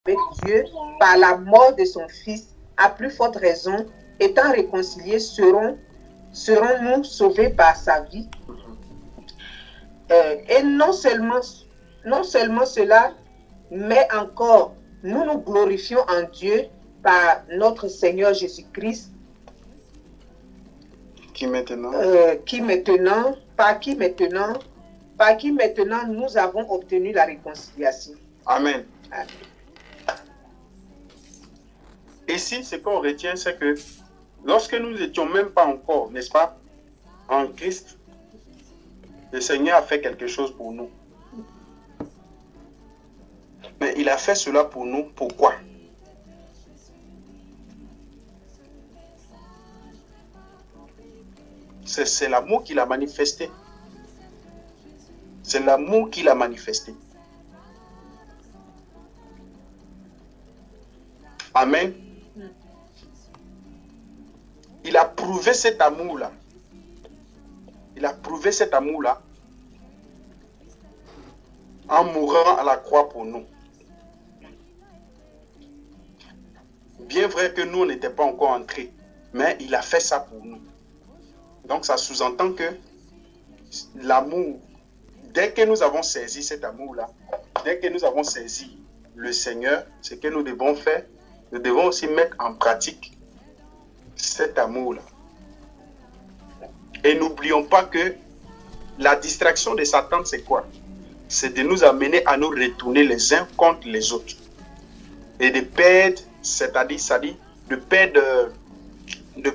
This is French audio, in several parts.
avec Dieu par la mort de son Fils, à plus forte raison, étant réconciliés, serons-nous sauvés par sa vie. Et non seulement cela, mais encore, nous nous glorifions en Dieu par notre Seigneur Jésus-Christ, par qui maintenant nous avons obtenu la réconciliation. Amen. Amen. Ici, ce qu'on retient, c'est que lorsque nous n'étions même pas encore, n'est-ce pas, en Christ, le Seigneur a fait quelque chose pour nous. Mais il a fait cela pour nous, pourquoi? C'est l'amour qu'il a manifesté. C'est l'amour qu'il a manifesté. Amen. Il a prouvé cet amour-là. Il a prouvé cet amour-là en mourant à la croix pour nous. Bien vrai que nous, on n'était pas encore entrés, mais il a fait ça pour nous. Donc, ça sous-entend que l'amour, dès que nous avons saisi cet amour-là, dès que nous avons saisi le Seigneur, ce que nous devons faire, nous devons aussi mettre en pratique cet amour-là. Et n'oublions pas que la distraction de Satan, c'est quoi? C'est de nous amener à nous retourner les uns contre les autres. Et de perdre, c'est-à-dire de perdre de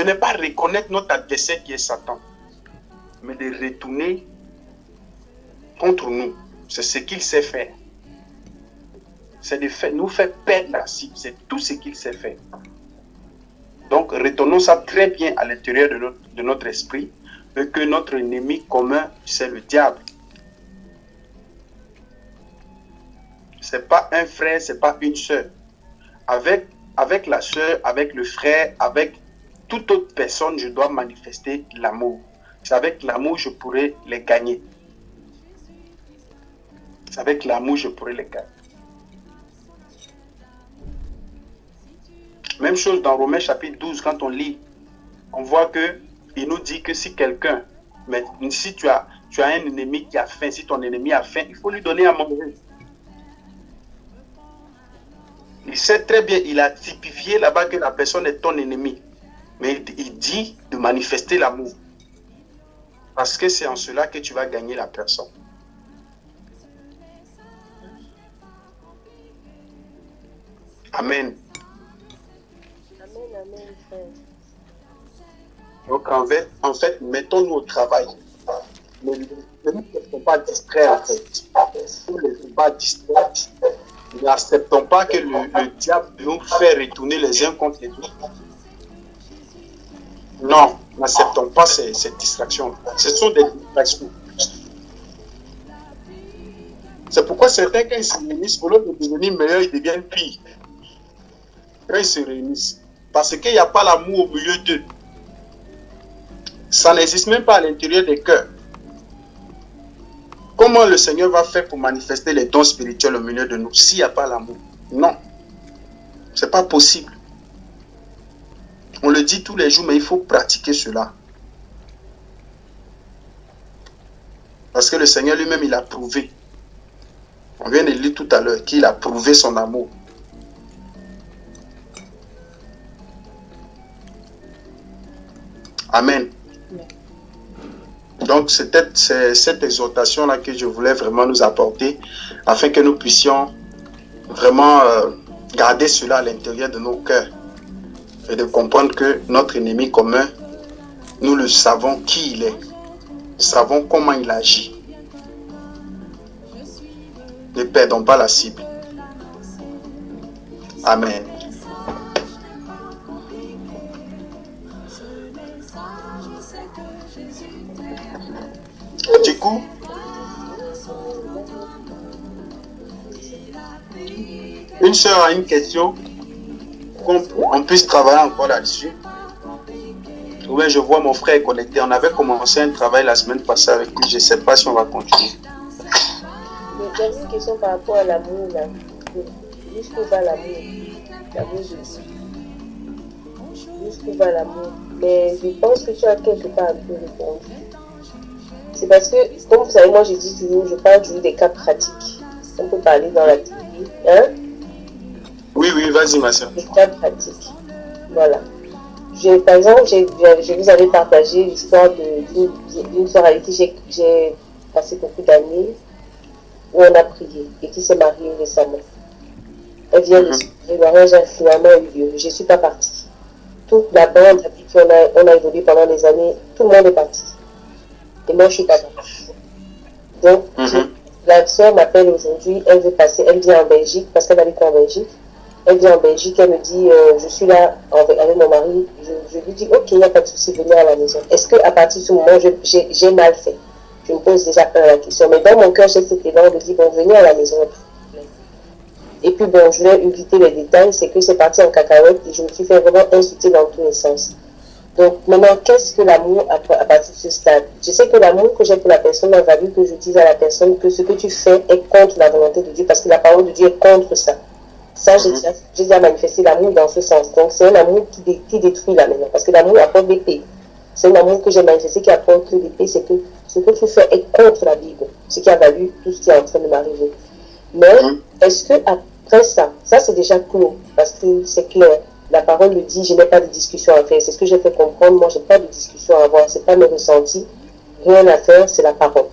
ne pas reconnaître notre adversaire qui est Satan, mais de retourner contre nous. C'est ce qu'il sait faire. C'est de nous faire perdre la cible. C'est tout ce qu'il sait faire. Donc, retenons ça très bien à l'intérieur de notre esprit, et que notre ennemi commun, c'est le diable. Ce n'est pas un frère, ce n'est pas une soeur. Avec la soeur, avec le frère, avec toute autre personne, je dois manifester l'amour. C'est avec l'amour que je pourrai les gagner. C'est avec l'amour que je pourrai les gagner. Même chose dans Romains chapitre 12, quand on lit, on voit qu'il nous dit que si quelqu'un, mais si tu as un ennemi qui a faim, si ton ennemi a faim, il faut lui donner à manger. Il sait très bien, il a typifié là-bas que la personne est ton ennemi. Mais il dit de manifester l'amour. Parce que c'est en cela que tu vas gagner la personne. Amen. Amen, frère. Donc en fait, mettons-nous au travail. Ne nous laissons pas distraire en fait. Ne nous laissons pas distraire. N'acceptons pas que le diable nous fait retourner les uns contre les autres. Non, n'acceptons pas ces distractions. Ce sont des distractions. C'est pourquoi certains, quand ils se réunissent, au lieu de devenir meilleurs, ils deviennent pires. Quand ils se réunissent. Parce qu'il n'y a pas l'amour au milieu d'eux. Ça n'existe même pas à l'intérieur des cœurs. Comment le Seigneur va faire pour manifester les dons spirituels au milieu de nous s'il n'y a pas l'amour? Non. Ce n'est pas possible. On le dit tous les jours, mais il faut pratiquer cela. Parce que le Seigneur lui-même, il a prouvé. On vient de lire tout à l'heure qu'il a prouvé son amour. Amen. Donc, c'est cette exhortation-là que je voulais vraiment nous apporter afin que nous puissions vraiment garder cela à l'intérieur de nos cœurs et de comprendre que notre ennemi commun, nous le savons qui il est, nous savons comment il agit. Ne perdons pas la cible. Amen. Du coup, une sœur a une question, qu'on puisse travailler encore là-dessus. Oui, je vois mon frère connecté. On avait commencé un travail la semaine passée avec lui. Je ne sais pas si on va continuer. j'avais une question par rapport à l'amour, là. Jusqu'où va l'amour? L'amour de Dieu. Jusqu'où va l'amour? Mais je pense que tu as quelque part un peu répondu. C'est parce que, comme vous savez, moi je dis toujours, je parle toujours des cas pratiques. On peut parler dans la théorie. Hein? Oui, vas-y, ma soeur. Des cas pratiques. Voilà. Par exemple, je vous avais partagé l'histoire d'une soeur avec qui j'ai passé beaucoup d'années, où on a prié et qui s'est mariée récemment. Elle vient de se marier, le mariage a finalement eu lieu. Je ne suis pas partie. Toute la bande avec qui on a évolué pendant des années, tout le monde est parti. Et moi, je ne suis pas partie. Donc, la soeur m'appelle aujourd'hui, elle veut passer, elle vient en Belgique, parce qu'elle habite en Belgique. Elle vient en Belgique, elle me dit, je suis là avec mon mari. Je lui dis, ok, il n'y a pas de souci, venez à la maison. Est-ce qu'à partir de ce moment, j'ai mal fait? Je me pose déjà la question. Mais dans mon cœur, j'ai cet élan de dire, bon, venez à la maison. Et puis, bon, je vais éviter les détails, c'est que c'est parti en cacahuète et je me suis fait vraiment insulter dans tous les sens. Donc, maintenant, qu'est-ce que l'amour à partir de ce stade? Je sais que l'amour que j'ai pour la personne m'a valu que je dise à la personne que ce que tu fais est contre la volonté de Dieu, parce que la parole de Dieu est contre ça. Ça, j'ai déjà manifesté l'amour dans ce sens. Donc, c'est un amour qui détruit là maintenant, parce que l'amour apporte des paix. C'est un amour que j'ai manifesté qui apporte que des paix, c'est que ce que tu fais est contre la Bible, ce qui a valu tout ce qui est en train de m'arriver. Mais, est-ce que après ça c'est déjà clos, parce que c'est clair. La parole le dit, je n'ai pas de discussion à faire. C'est ce que j'ai fait comprendre. Moi, je n'ai pas de discussion à avoir. Ce n'est pas mes ressentis. Rien à faire, c'est la parole.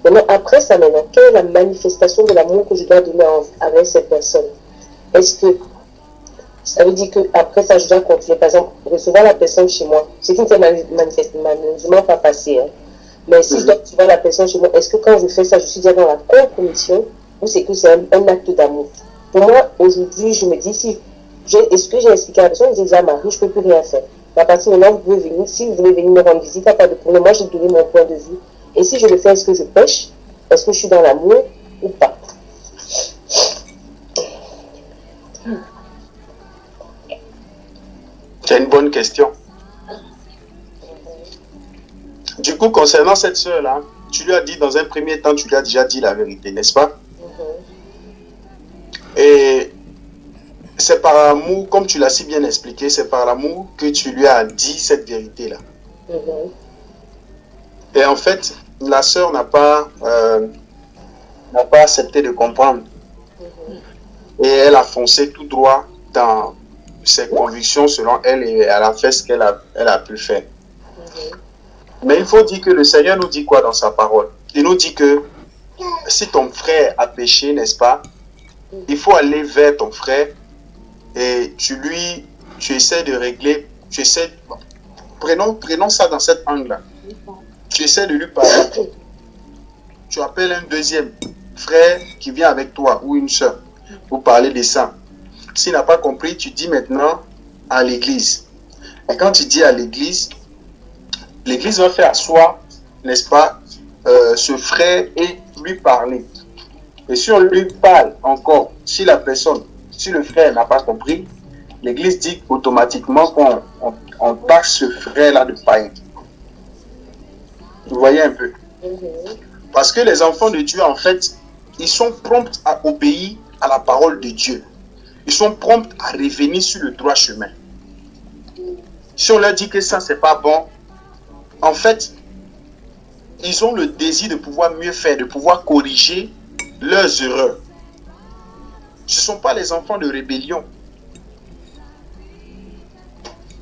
Maintenant, après ça, quelle est la manifestation de l'amour que je dois donner avec cette personne? Est-ce que ça veut dire qu'après ça, je dois continuer, par exemple, recevoir la personne chez moi? Ce qui ne s'est malheureusement pas passé. Hein. Mais si je dois recevoir la personne chez moi, est-ce que quand je fais ça, je suis déjà dans la compromission ou c'est que c'est un acte d'amour? Pour moi, aujourd'hui, je me dis, est-ce que j'ai expliqué à la personne, j'ai déjà marié, je ne peux plus rien faire. À partir de maintenant, vous pouvez venir, si vous voulez venir me rendre visite, il n'y a pas de problème. Moi, j'ai donné mon point de vue. Et si je le fais, est-ce que je pêche? Est-ce que je suis dans l'amour ou pas? C'est une bonne question. Du coup, concernant cette sœur-là, tu lui as dit dans un premier temps, tu lui as déjà dit la vérité, n'est-ce pas? Et c'est par amour, comme tu l'as si bien expliqué, c'est par l'amour que tu lui as dit cette vérité-là. Et en fait, la sœur n'a pas accepté de comprendre. Et elle a foncé tout droit dans ses convictions selon elle et elle a fait ce qu'elle a pu faire. Mais il faut dire que le Seigneur nous dit quoi dans sa parole? Il nous dit que si ton frère a péché, n'est-ce pas, il faut aller vers ton frère et tu essaies de régler, prenons ça dans cet angle-là. Tu essaies de lui parler. Tu appelles un deuxième frère qui vient avec toi ou une soeur pour parler de ça. S'il n'a pas compris, tu dis maintenant à l'église. Et quand tu dis à l'église, l'église va faire asseoir, n'est-ce pas, ce frère et lui parler. Et si on lui parle encore, si le frère n'a pas compris, l'église dit automatiquement qu'on taxe ce frère-là de païen. Vous voyez un peu? Parce que les enfants de Dieu, en fait, ils sont prompts à obéir à la parole de Dieu. Ils sont prompts à revenir sur le droit chemin. Si on leur dit que ça, c'est pas bon, en fait, ils ont le désir de pouvoir mieux faire, de pouvoir corriger leurs erreurs. Ce ne sont pas les enfants de rébellion.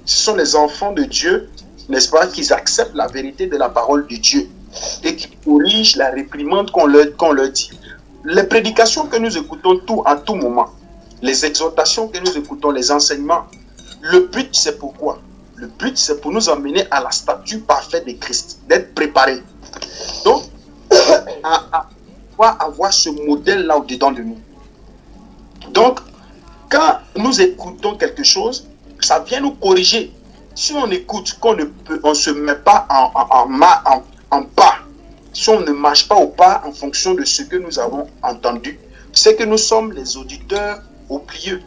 Ce sont les enfants de Dieu, n'est-ce pas, qui acceptent la vérité de la parole de Dieu et qui corrigent la réprimande qu'on leur dit. Les prédications que nous écoutons à tout moment, les exhortations que nous écoutons, les enseignements, le but c'est pourquoi? Le but c'est pour nous emmener à la stature parfaite de Christ, d'être préparés. Donc, à avoir ce modèle-là au-dedans de nous. Donc, quand nous écoutons quelque chose, ça vient nous corriger. Si on écoute, qu'on ne se met pas en pas, si on ne marche pas au pas en fonction de ce que nous avons entendu, c'est que nous sommes les auditeurs oublieux.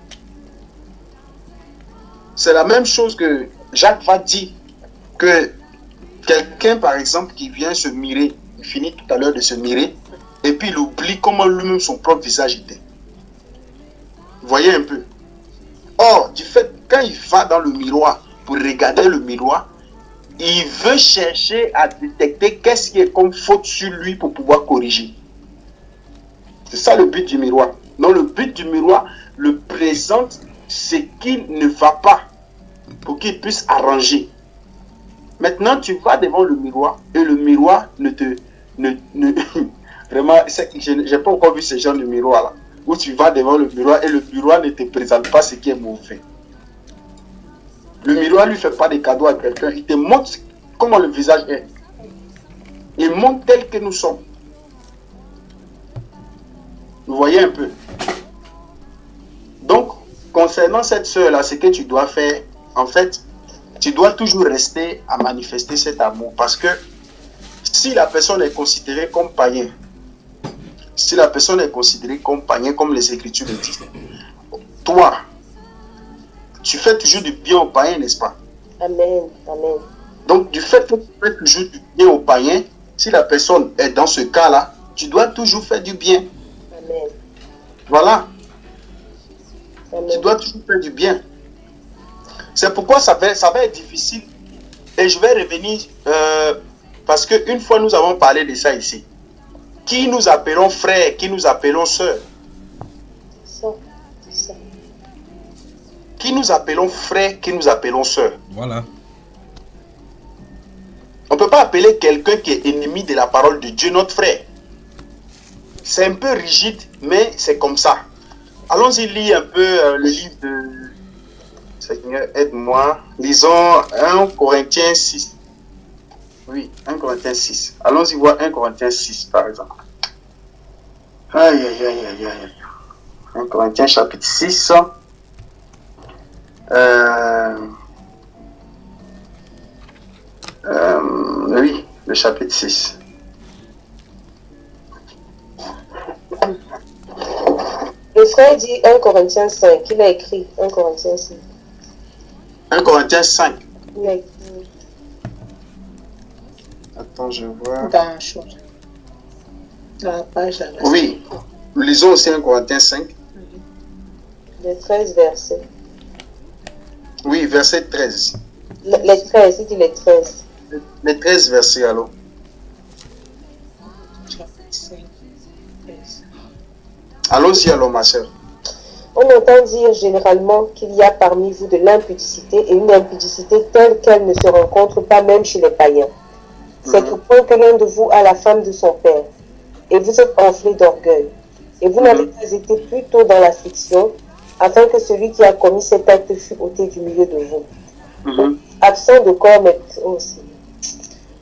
C'est la même chose que Jacques va dire, que quelqu'un, par exemple, qui vient se mirer, il finit tout à l'heure de se mirer, et puis il oublie comment lui-même son propre visage était. Vous voyez un peu. Or, du fait, quand il va dans le miroir pour regarder le miroir, il veut chercher à détecter qu'est-ce qui est comme faute sur lui pour pouvoir corriger. C'est ça le but du miroir. Donc le but du miroir le présente ce qui ne va pas pour qu'il puisse arranger. Maintenant, tu vas devant le miroir et le miroir vraiment, je n'ai pas encore vu ce genre de miroir là, où tu vas devant le miroir et le miroir ne te présente pas ce qui est mauvais. Le miroir ne lui fait pas des cadeaux à quelqu'un, il te montre comment le visage est. Il montre tel que nous sommes. Vous voyez un peu. Donc, concernant cette sœur-là, ce que tu dois faire, en fait, tu dois toujours rester à manifester cet amour. Parce que si la personne est considérée comme païen, si la personne est considérée comme païen, comme les Écritures le disent, toi, tu fais toujours du bien aux païens, n'est-ce pas? Amen. Amen. Donc, du fait que tu fais toujours du bien aux païens, si la personne est dans ce cas-là, tu dois toujours faire du bien. Amen. Voilà. Amen. Tu dois toujours faire du bien. C'est pourquoi ça va être difficile. Et je vais revenir, parce qu'une fois nous avons parlé de ça ici. Qui nous appelons frères, qui nous appelons sœurs? Ça. Qui nous appelons frères, qui nous appelons sœurs? Voilà. On ne peut pas appeler quelqu'un qui est ennemi de la parole de Dieu notre frère. C'est un peu rigide, mais c'est comme ça. Allons-y lire un peu le livre de... Seigneur, aide-moi. Lisons 1 Corinthiens 6. Oui, 1 Corinthiens 6. Allons-y voir 1 Corinthiens 6, par exemple. Aïe, aïe, aïe, aïe, aïe. 1 Corinthiens chapitre 6. Oui, le chapitre 6. Le frère dit 1 Corinthiens 5. Il a écrit 1 Corinthiens 5. 1 Corinthiens 5. Il a écrit. Attends, je vois. Dans la page là. Oui, nous lisons aussi 1 Corinthiens 5. Les 13 versets. Oui, verset 13. Les 13, il dit les 13. Les 13 versets alors. Allons-y alors, ma soeur. On entend dire généralement qu'il y a parmi vous de l'impudicité et une impudicité telle qu'elle ne se rencontre pas même chez les païens. C'est au point que l'un de vous a la femme de son père, et vous êtes enflé d'orgueil. Et vous n'avez pas été plus tôt dans l'affliction, afin que celui qui a commis cet acte fût ôté du milieu de vous. Absent de corps, mais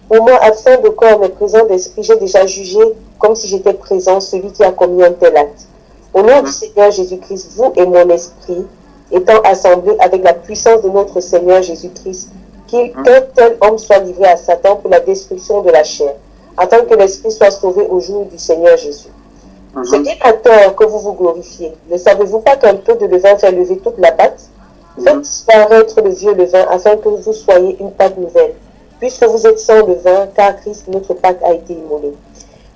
pour moi, absent de corps, mais présent d'esprit, j'ai déjà jugé, comme si j'étais présent, celui qui a commis un tel acte. Au nom du Seigneur Jésus-Christ, vous et mon esprit, étant assemblés avec la puissance de notre Seigneur Jésus-Christ, qu'un tel homme soit livré à Satan pour la destruction de la chair, afin que l'esprit soit sauvé au jour du Seigneur Jésus. C'est bien à tort que vous vous glorifiez. Ne savez-vous pas qu'un peu de levain fait lever toute la pâte? Faites disparaître le vieux levain, afin que vous soyez une pâte nouvelle, puisque vous êtes sans levain, car Christ, notre Pâque, a été immolé.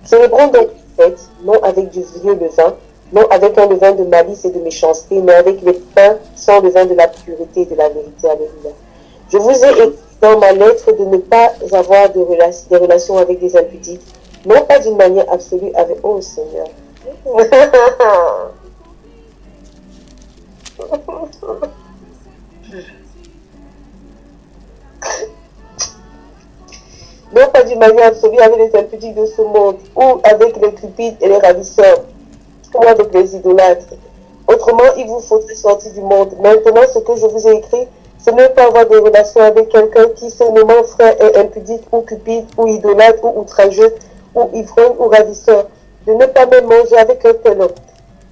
Célébrons donc les fêtes, non avec du vieux levain, non avec un levain de malice et de méchanceté, mais avec les pains sans levain de la pureté et de la vérité. Alléluia. Je vous ai écrit dans ma lettre de ne pas avoir des relations avec des impudiques, non pas d'une manière absolue avec... Oh Seigneur. Non pas d'une manière absolue avec les impudiques de ce monde, ou avec les cupides et les ravisseurs, ou avec les idolâtres. Autrement, il vous faudrait sortir du monde. Maintenant, ce que je vous ai écrit, c'est ne pas avoir des relations avec quelqu'un qui, se nommant frère, est impudique, ou cupide, ou idolâtre, ou outrageux, ou ivrogne, ou ravisseur. De ne pas même manger avec un tel homme.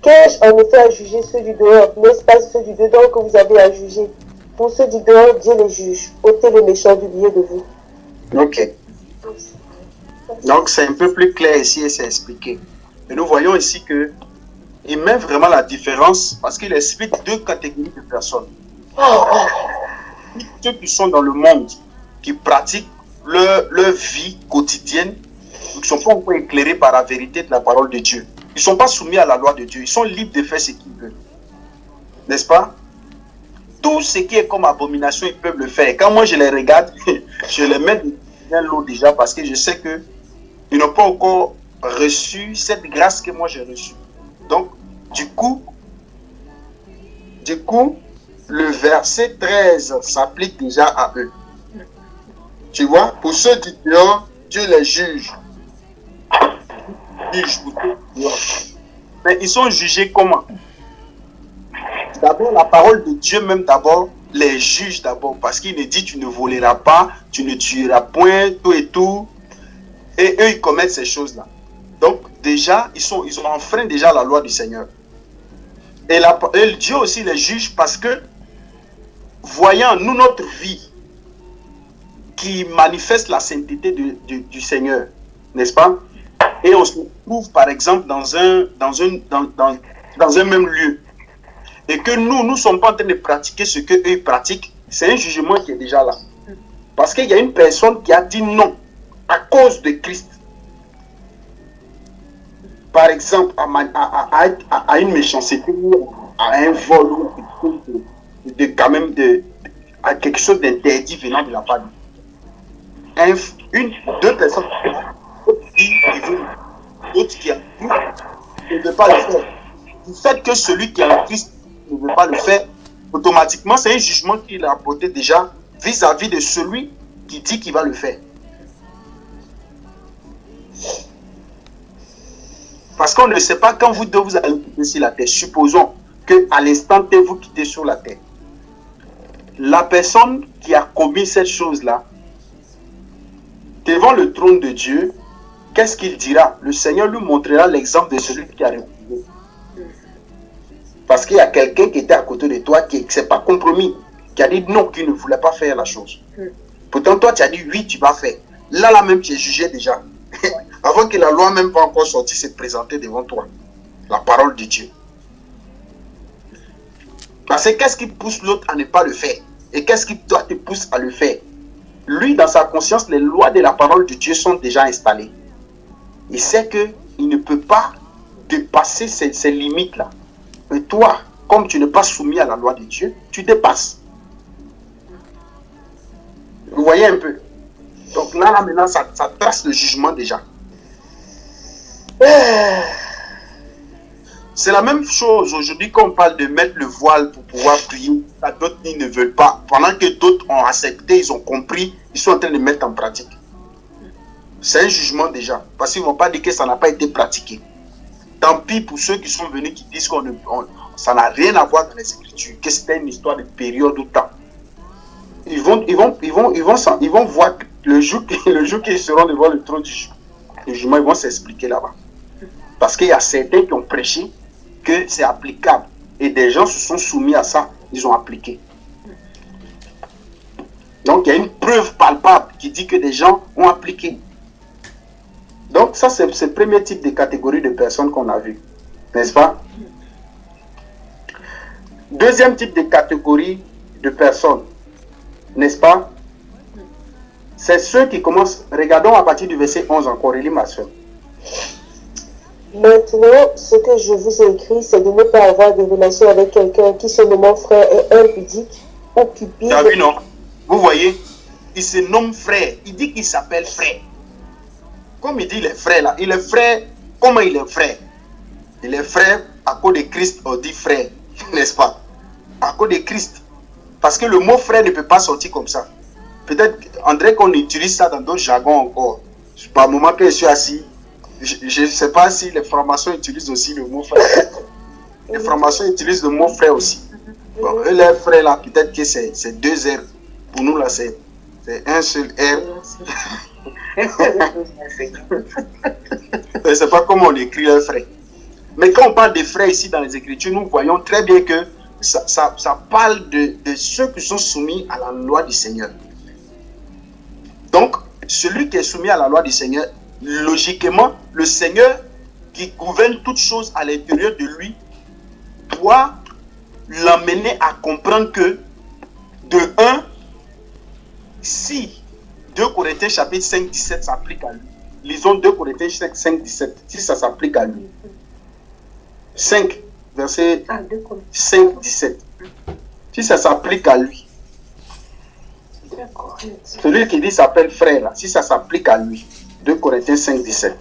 Qu'ai-je en effet à juger ceux du dehors? N'est-ce pas ceux du dedans que vous avez à juger? Pour ceux du dehors, Dieu les juge. Ôtez le méchant du milieu de vous. Ok. Donc c'est un peu plus clair ici et c'est expliqué. Et nous voyons ici que il met vraiment la différence parce qu'il explique deux catégories de personnes. Ceux qui sont dans le monde, qui pratiquent leur vie quotidienne qui ne sont pas encore éclairés par la vérité de la parole de Dieu. Ils ne sont pas soumis à la loi de Dieu. Ils sont libres de faire ce qu'ils veulent. N'est-ce pas? Tout ce qui est comme abomination, ils peuvent le faire. Et quand moi je les regarde, je les mets dans l'eau déjà parce que je sais qu'ils n'ont pas encore reçu cette grâce que moi j'ai reçue. Donc, du coup, le verset 13 s'applique déjà à eux. Tu vois, pour ceux du dehors, Dieu les juge. Mais ils sont jugés comment? D'abord, la parole de Dieu même d'abord les juge d'abord. Parce qu'il ne dit tu ne voleras pas, tu ne tueras point, tout et tout. Et eux, ils commettent ces choses-là. Donc, déjà, ils ont enfreint déjà la loi du Seigneur. Et Dieu aussi les juge parce que, voyant nous notre vie qui manifeste la sainteté du Seigneur, n'est-ce pas? Et on se trouve par exemple dans un même lieu. Et que nous ne sommes pas en train de pratiquer ce qu'eux pratiquent, c'est un jugement qui est déjà là. Parce qu'il y a une personne qui a dit non à cause de Christ. Par exemple, à une méchanceté, à un vol, à quelque chose d'interdit venant de la part de deux personnes, d'autres qui ne veulent pas le faire. Du fait que celui qui est en Christ ne veut pas le faire, automatiquement, c'est un jugement qu'il a apporté déjà vis-à-vis de celui qui dit qu'il va le faire. Parce qu'on ne sait pas quand vous allez quitter sur la terre. Supposons qu'à l'instant T, vous quittez sur la terre. La personne qui a commis cette chose-là, devant le trône de Dieu, qu'est-ce qu'il dira? Le Seigneur lui montrera l'exemple de celui qui a refusé. Parce qu'il y a quelqu'un qui était à côté de toi qui ne s'est pas compromis, qui a dit non, qui ne voulait pas faire la chose. Pourtant, toi, tu as dit oui, tu vas faire. Là même, tu es jugé déjà. Avant que la loi même pas encore sortie, se présenter devant toi. La parole de Dieu. Parce que qu'est-ce qui pousse l'autre à ne pas le faire? Et qu'est-ce qui toi te pousse à le faire? Lui, dans sa conscience, les lois de la parole de Dieu sont déjà installées. Il sait qu'il ne peut pas dépasser ces limites-là. Et toi, comme tu n'es pas soumis à la loi de Dieu, tu dépasses. Vous voyez un peu? Donc là maintenant, ça trace le jugement déjà. C'est la même chose aujourd'hui quand on parle de mettre le voile pour pouvoir prier. D'autres ne veulent pas. Pendant que d'autres ont accepté, ils ont compris, ils sont en train de mettre en pratique. C'est un jugement déjà. Parce qu'ils ne vont pas dire que ça n'a pas été pratiqué. Tant pis pour ceux qui sont venus qui disent que ça n'a rien à voir dans les Écritures, que c'était une histoire de période ou temps. Ils vont voir le jour qu'ils seront devant le trône du jugement, ils vont s'expliquer là-bas. Parce qu'il y a certains qui ont prêché que c'est applicable. Et des gens se sont soumis à ça, ils ont appliqué. Donc il y a une preuve palpable qui dit que des gens ont appliqué. Donc ça c'est le premier type de catégorie de personnes qu'on a vu. N'est-ce pas? Deuxième type de catégorie de personnes. N'est-ce pas? C'est ceux qui commencent. Regardons à partir du verset 11 encore. Relis ma soeur. Maintenant, ce que je vous ai écrit, c'est de ne pas avoir de relation avec quelqu'un qui se nomme frère est impudique ou cupide. Tu as vu, non? Vous voyez, il se nomme frère. Il dit qu'il s'appelle frère. Comme il dit il est frère là. Il est frère. Comment il est frère? Il est frère à cause de Christ, on dit frère. N'est-ce pas? À cause de Christ. Parce que le mot frère ne peut pas sortir comme ça. Peut-être, André, qu'on utilise ça dans d'autres jargons encore. Par le moment que je suis assis, je ne sais pas si les francs-maçons utilisent aussi le mot frère. Les francs-maçons utilisent le mot frère aussi. Bon, eux, les frères là, peut-être que c'est deux R. Pour nous là, c'est un seul R. Je ne sais pas comment on écrit un frère. Mais quand on parle de frères ici dans les Écritures, nous voyons très bien que ça parle de ceux qui sont soumis à la loi du Seigneur. Donc, celui qui est soumis à la loi du Seigneur, logiquement, le Seigneur qui gouverne toutes choses à l'intérieur de lui, doit l'amener à comprendre que, de un, si 2 Corinthiens chapitre 5, 17 s'applique à lui, lisons 2 Corinthiens 5, 17. Si ça s'applique à lui. 5, verset 5, 17. Si ça s'applique à lui. Celui qui dit s'appelle frère, si ça s'applique à lui. 2 Corinthiens 5, 17.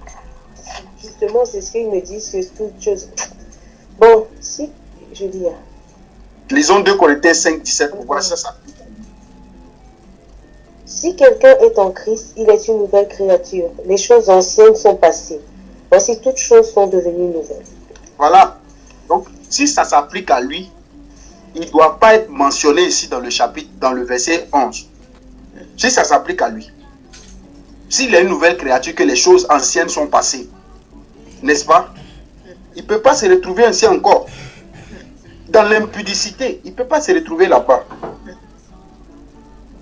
Justement, c'est ce qu'ils me disent, que toute chose. Bon, si, je dis. Lisons 2 Corinthiens 5, 17 pour voir si ça s'applique à lui. Si quelqu'un est en Christ, il est une nouvelle créature. Les choses anciennes sont passées. Voici, toutes choses sont devenues nouvelles. Voilà. Donc, si ça s'applique à lui, il ne doit pas être mentionné ici dans le chapitre, dans le verset 11. Si ça s'applique à lui. S'il est une nouvelle créature, que les choses anciennes sont passées. N'est-ce pas? Il ne peut pas se retrouver ainsi encore. Dans l'impudicité, il ne peut pas se retrouver là-bas.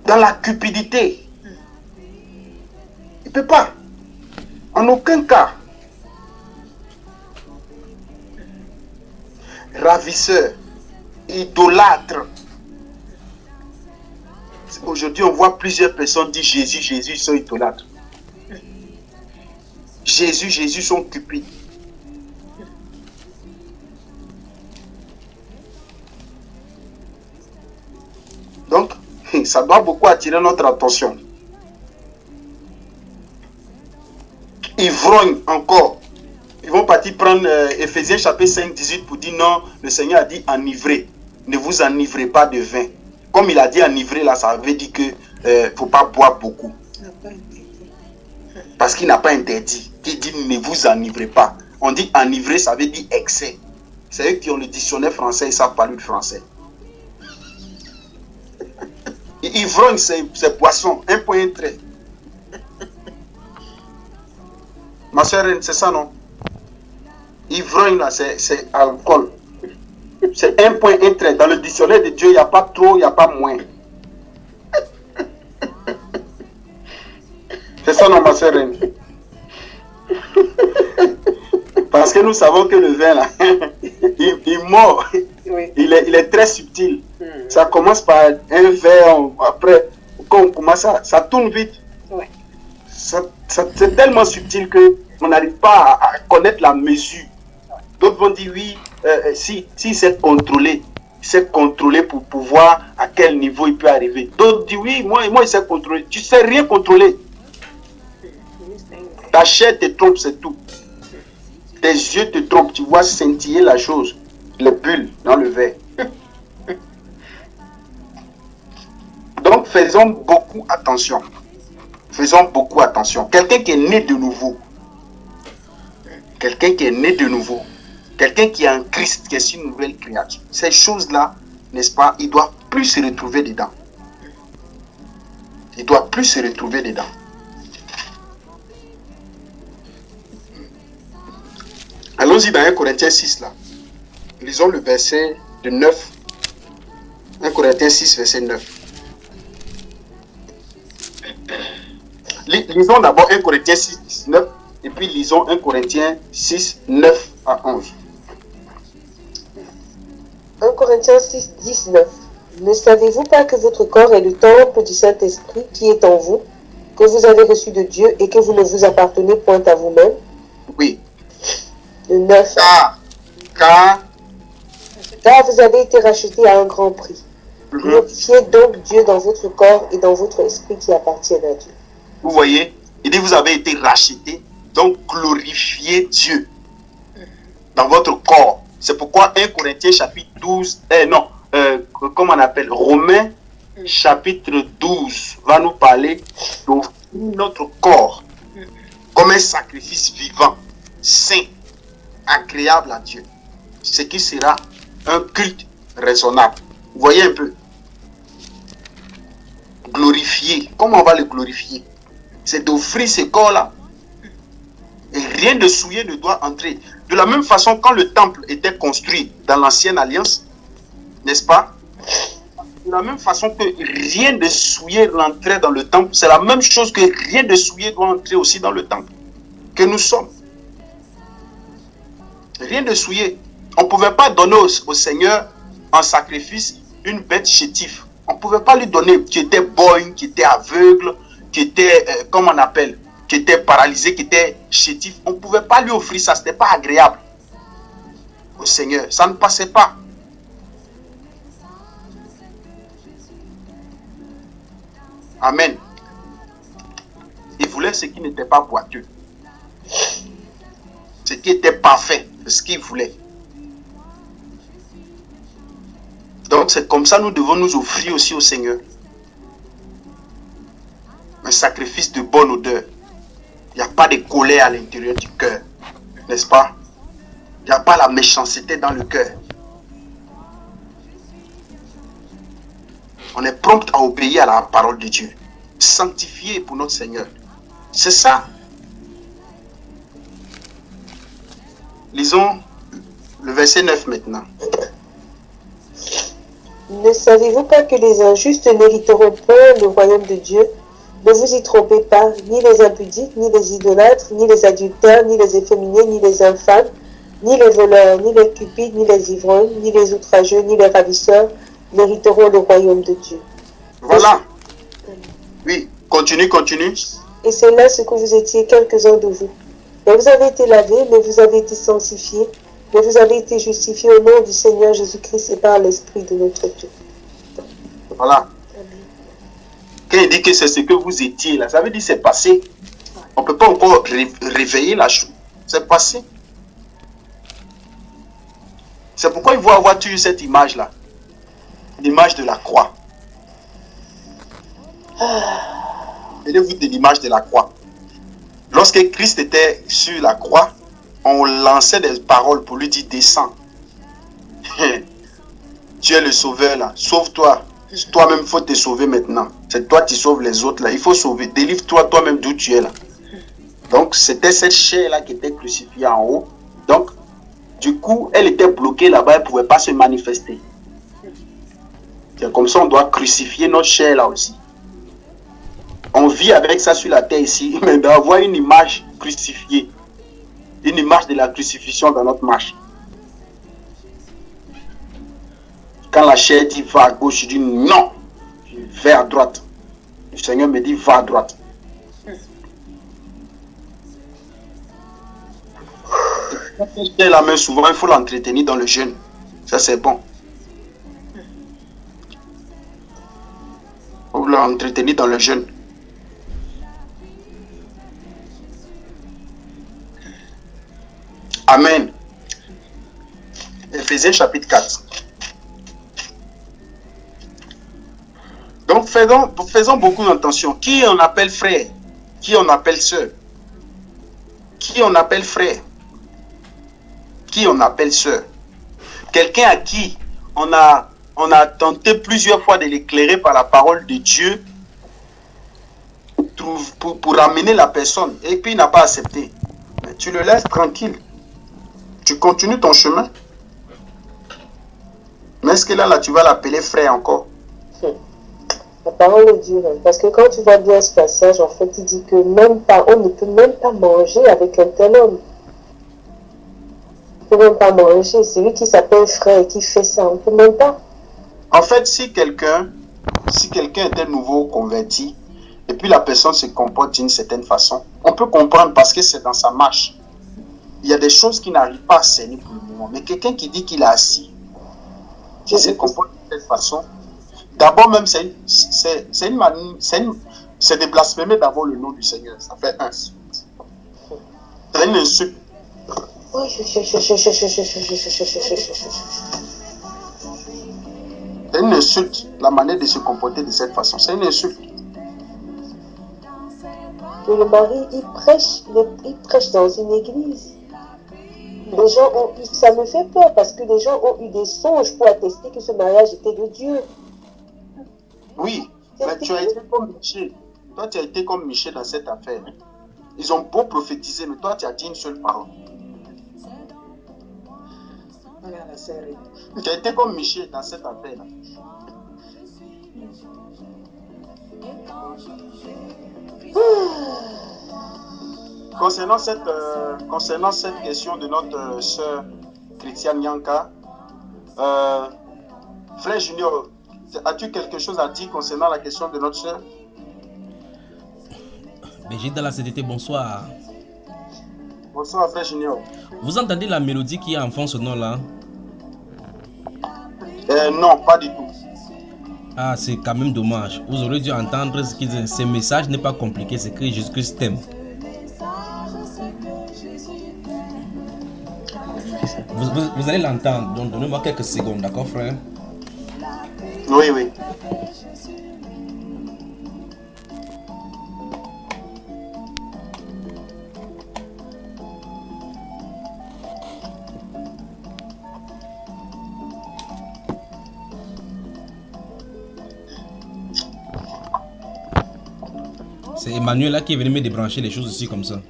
Dans la cupidité. Il ne peut pas. En aucun cas. Ravisseur, idolâtre. Aujourd'hui, on voit plusieurs personnes dire Jésus, Jésus, ils sont idolâtres. Jésus, Jésus sont cupides. Donc, ça doit beaucoup attirer notre attention. Ivrogne encore. Ils vont partir prendre Ephésiens chapitre 5, 18 pour dire non, le Seigneur a dit enivrez. Ne vous enivrez pas de vin. Comme il a dit enivré là, ça veut dire que ne faut pas boire beaucoup. Parce qu'il n'a pas interdit. Il dit ne vous enivrez pas. On dit enivrer, ça veut dire excès. C'est eux qui ont le dictionnaire français, ils savent parler le français. Ivrogne, c'est boisson, un point, un trait. Ma soeur, c'est ça, non? Ivrogne, là, c'est alcool. C'est un point, un trait. Dans le dictionnaire de Dieu, il n'y a pas trop, il n'y a pas moins. C'est ça, non, ma soeur? Parce que nous savons que le vin, là, il mord. Oui. Il est très subtil. Ça commence par un verre, après, quand on commence, ça tourne vite. Oui. C'est tellement subtil qu'on n'arrive pas à connaître la mesure. D'autres vont dire oui, si c'est contrôlé, pour voir à quel niveau il peut arriver. D'autres disent oui, moi il sait contrôler. Tu ne sais rien contrôler. Ta chair te trompe, c'est tout. Tes yeux te trompent, tu vois scintiller la chose, les bulles dans le verre. Donc faisons beaucoup attention. Faisons beaucoup attention. Quelqu'un qui est né de nouveau. Quelqu'un qui est né de nouveau. Quelqu'un qui est en Christ, qui est une nouvelle créature. Ces choses-là, n'est-ce pas, il ne doit plus se retrouver dedans. Il ne doit plus se retrouver dedans. Allons-y dans 1 Corinthiens 6 là. Lisons le verset de 9. 1 Corinthiens 6, verset 9. Lisons d'abord 1 Corinthiens 6, 19. Et puis lisons 1 Corinthiens 6, 9 à 11. 1 Corinthiens 6, 19. Ne savez-vous pas que votre corps est le temple du Saint-Esprit qui est en vous, que vous avez reçu de Dieu et que vous ne vous appartenez point à vous-même? Oui. Le 9. Car vous avez été rachetés à un grand prix. Glorifiez donc Dieu dans votre corps et dans votre esprit qui appartiennent à Dieu. Vous voyez, il dit vous avez été rachetés, donc glorifiez Dieu dans votre corps. C'est pourquoi 1 Corinthiens chapitre 12, comment on appelle, Romains chapitre 12 va nous parler de notre corps comme un sacrifice vivant, saint, agréable à Dieu. Ce qui sera un culte raisonnable. Vous voyez un peu. Glorifier. Comment on va le glorifier? C'est d'offrir ce corps-là. Et rien de souillé ne doit entrer. De la même façon, quand le temple était construit dans l'ancienne alliance, n'est-ce pas? De la même façon que rien de souillé rentrait dans le temple, c'est la même chose que rien de souillé doit entrer aussi dans le temple que nous sommes. Rien de souillé. On ne pouvait pas donner au Seigneur en sacrifice une bête chétive. On ne pouvait pas lui donner qui était borgne, qui était aveugle, qui était, comment on appelle, qui était paralysé, qui était chétif. On ne pouvait pas lui offrir ça, ce n'était pas agréable au Seigneur. Ça ne passait pas. Amen. Il voulait ce qui n'était pas boiteux. Ce qui était parfait, ce qu'il voulait. Donc c'est comme ça nous devons nous offrir aussi au Seigneur. Un sacrifice de bonne odeur. Il n'y a pas de colère à l'intérieur du cœur. N'est-ce pas? Il n'y a pas la méchanceté dans le cœur. On est prompt à obéir à la parole de Dieu. Sanctifié pour notre Seigneur. C'est ça. Lisons le verset 9 maintenant. Ne savez-vous pas que les injustes n'hériteront point le royaume de Dieu? Ne vous y trompez pas, ni les impudiques, ni les idolâtres, ni les adultères, ni les efféminés, ni les infâmes, ni les voleurs, ni les cupides, ni les ivrognes, ni les outrageux, ni les ravisseurs n'hériteront le royaume de Dieu. Voilà. Oui, continue. Et c'est là ce que vous étiez quelques-uns de vous. Mais vous avez été lavés, mais vous avez été sanctifiés, mais vous avez été justifiés au nom du Seigneur Jésus-Christ et par l'Esprit de notre Dieu. Voilà. Quand il dit que c'est ce que vous étiez là, ça veut dire que c'est passé. On ne peut pas encore réveiller la chose. C'est passé. C'est pourquoi il faut avoir eu cette image-là. L'image de la croix. Rappelez-vous de l'image de la croix. Lorsque Christ était sur la croix, on lançait des paroles pour lui dire descends. Tu es le sauveur là, sauve-toi. Toi-même, il faut te sauver maintenant. C'est toi qui sauves les autres là. Il faut sauver. Délivre-toi toi-même d'où tu es là. Donc, c'était cette chair là qui était crucifiée en haut. Donc, du coup, elle était bloquée là-bas. Elle ne pouvait pas se manifester. C'est comme ça on doit crucifier notre chair là aussi. On vit avec ça sur la terre ici, mais d'avoir une image crucifiée. Une image de la crucifixion dans notre marche. Quand la chair dit va à gauche, je dis non, je vais à droite. Le Seigneur me dit va à droite. La main souvent, il faut l'entretenir dans le jeûne. Ça c'est bon. Il faut l'entretenir dans le jeûne. Amen. Éphésiens chapitre 4. Donc faisons beaucoup d'attention. Qui on appelle frère? Qui on appelle sœur? Qui on appelle frère? Qui on appelle sœur? Quelqu'un à qui on a tenté plusieurs fois de l'éclairer par la parole de Dieu pour amener la personne et puis il n'a pas accepté. Mais tu le laisses tranquille. Tu continues ton chemin. Mais est-ce que là tu vas l'appeler frère encore? La parole est dure, parce que quand tu vois bien ce passage, en fait, il dit que même pas, on ne peut même pas manger avec un tel homme. On ne peut même pas manger. C'est lui qui s'appelle frère et qui fait ça. On ne peut même pas. En fait, si quelqu'un était nouveau converti, et puis la personne se comporte d'une certaine façon, on peut comprendre parce que c'est dans sa marche. Il y a des choses qui n'arrivent pas à cerner pour le moment. Mais quelqu'un qui dit qu'il est assis, qui se comporte de cette façon, d'abord même, c'est de blasphémer d'abord le nom du Seigneur. Ça fait insulte. C'est une insulte. C'est une insulte, la manière de se comporter de cette façon. C'est une insulte. Et le mari, il prêche dans une église. Les gens ça me fait peur parce que les gens ont eu des songes pour attester que ce mariage était de Dieu. Oui, mais tu as été comme Michel. Toi, tu as été comme Michel dans cette affaire. Ils ont beau prophétiser, mais toi, tu as dit une seule parole. Tu as été comme Michel dans cette affaire-là. Concernant cette question de notre sœur Christiane Yanka, frère Junior, as-tu quelque chose à dire concernant la question de notre sœur? Brigitte dans la CDT, bonsoir. Bonsoir, frère Junior. Vous entendez la mélodie qui est en fond sonore là? Non, pas du tout. Ah, c'est quand même dommage. Vous aurez dû entendre ce qu'ils disent. Ce message n'est pas compliqué, c'est que Jésus-Christ t'aime. Vous allez l'entendre, donc donnez-moi quelques secondes, d'accord frère? Oui, oui. C'est Emmanuel là qui est venu me débrancher les choses aussi comme ça.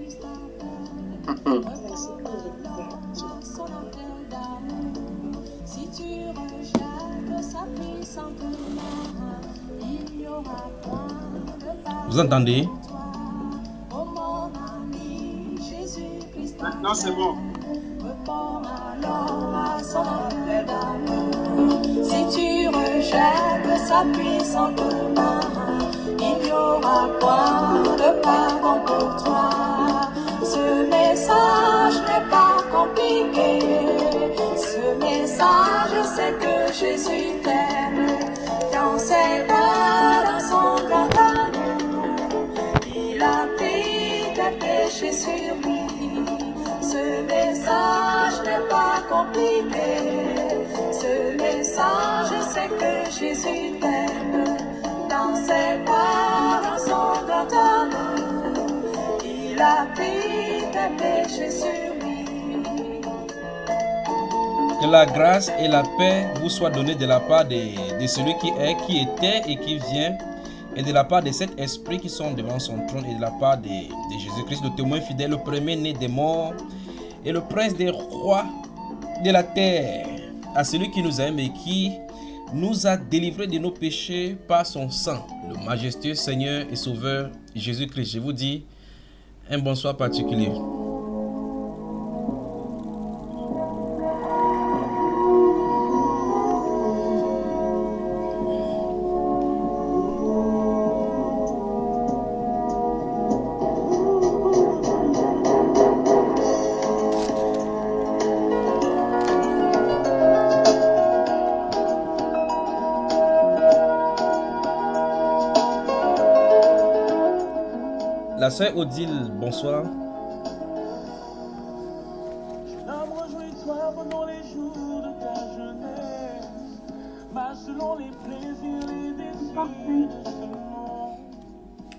Vous entendez? Maintenant, c'est bon. Si tu rejettes sa puissante main, il n'y aura point de pardon pour toi. Ce message n'est pas compliqué. Ce message, c'est que Jésus t'aime. Dans ses bras, dans son grand amour, il a pris tes péchés sur lui. Ce message n'est pas compliqué. Ce message, c'est que Jésus t'aime. Dans ses bras, dans son grand amour, il a pris tes péchés sur lui. Que la grâce et la paix vous soient données de la part de celui qui est, qui était et qui vient, et de la part de cet esprit qui sont devant son trône, et de la part de Jésus-Christ, le témoin fidèle, le premier-né des morts, et le prince des rois de la terre, à celui qui nous aime et qui nous a délivrés de nos péchés par son sang, le majestueux Seigneur et Sauveur Jésus-Christ. Je vous dis un bonsoir particulier. La sœur Odile, bonsoir.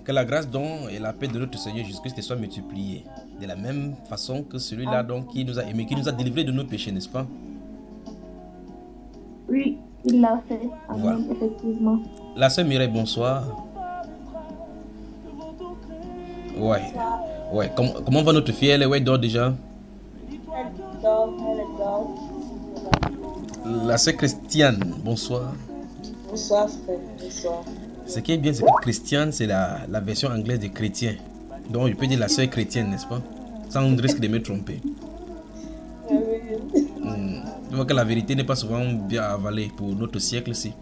Que la grâce dont et la paix de notre Seigneur Jésus-Christ soient multipliées. De la même façon que celui-là donc qui nous a aimés, qui nous a délivrés de nos péchés, n'est-ce pas? Oui, il l'a fait. Amen, voilà. Effectivement. La sœur Mireille, bonsoir. Ouais. Ouais. Comment va notre fille? Elle dort déjà? Elle dort. La sœur Christiane, bonsoir. Bonsoir, frère. Bonsoir. Ce qui est bien, c'est que Christiane, c'est la version anglaise de chrétien. Donc, je peux dire la sœur chrétienne, n'est-ce pas? Sans risque de me tromper. Je vois que la vérité n'est pas souvent bien avalée pour notre siècle-ci.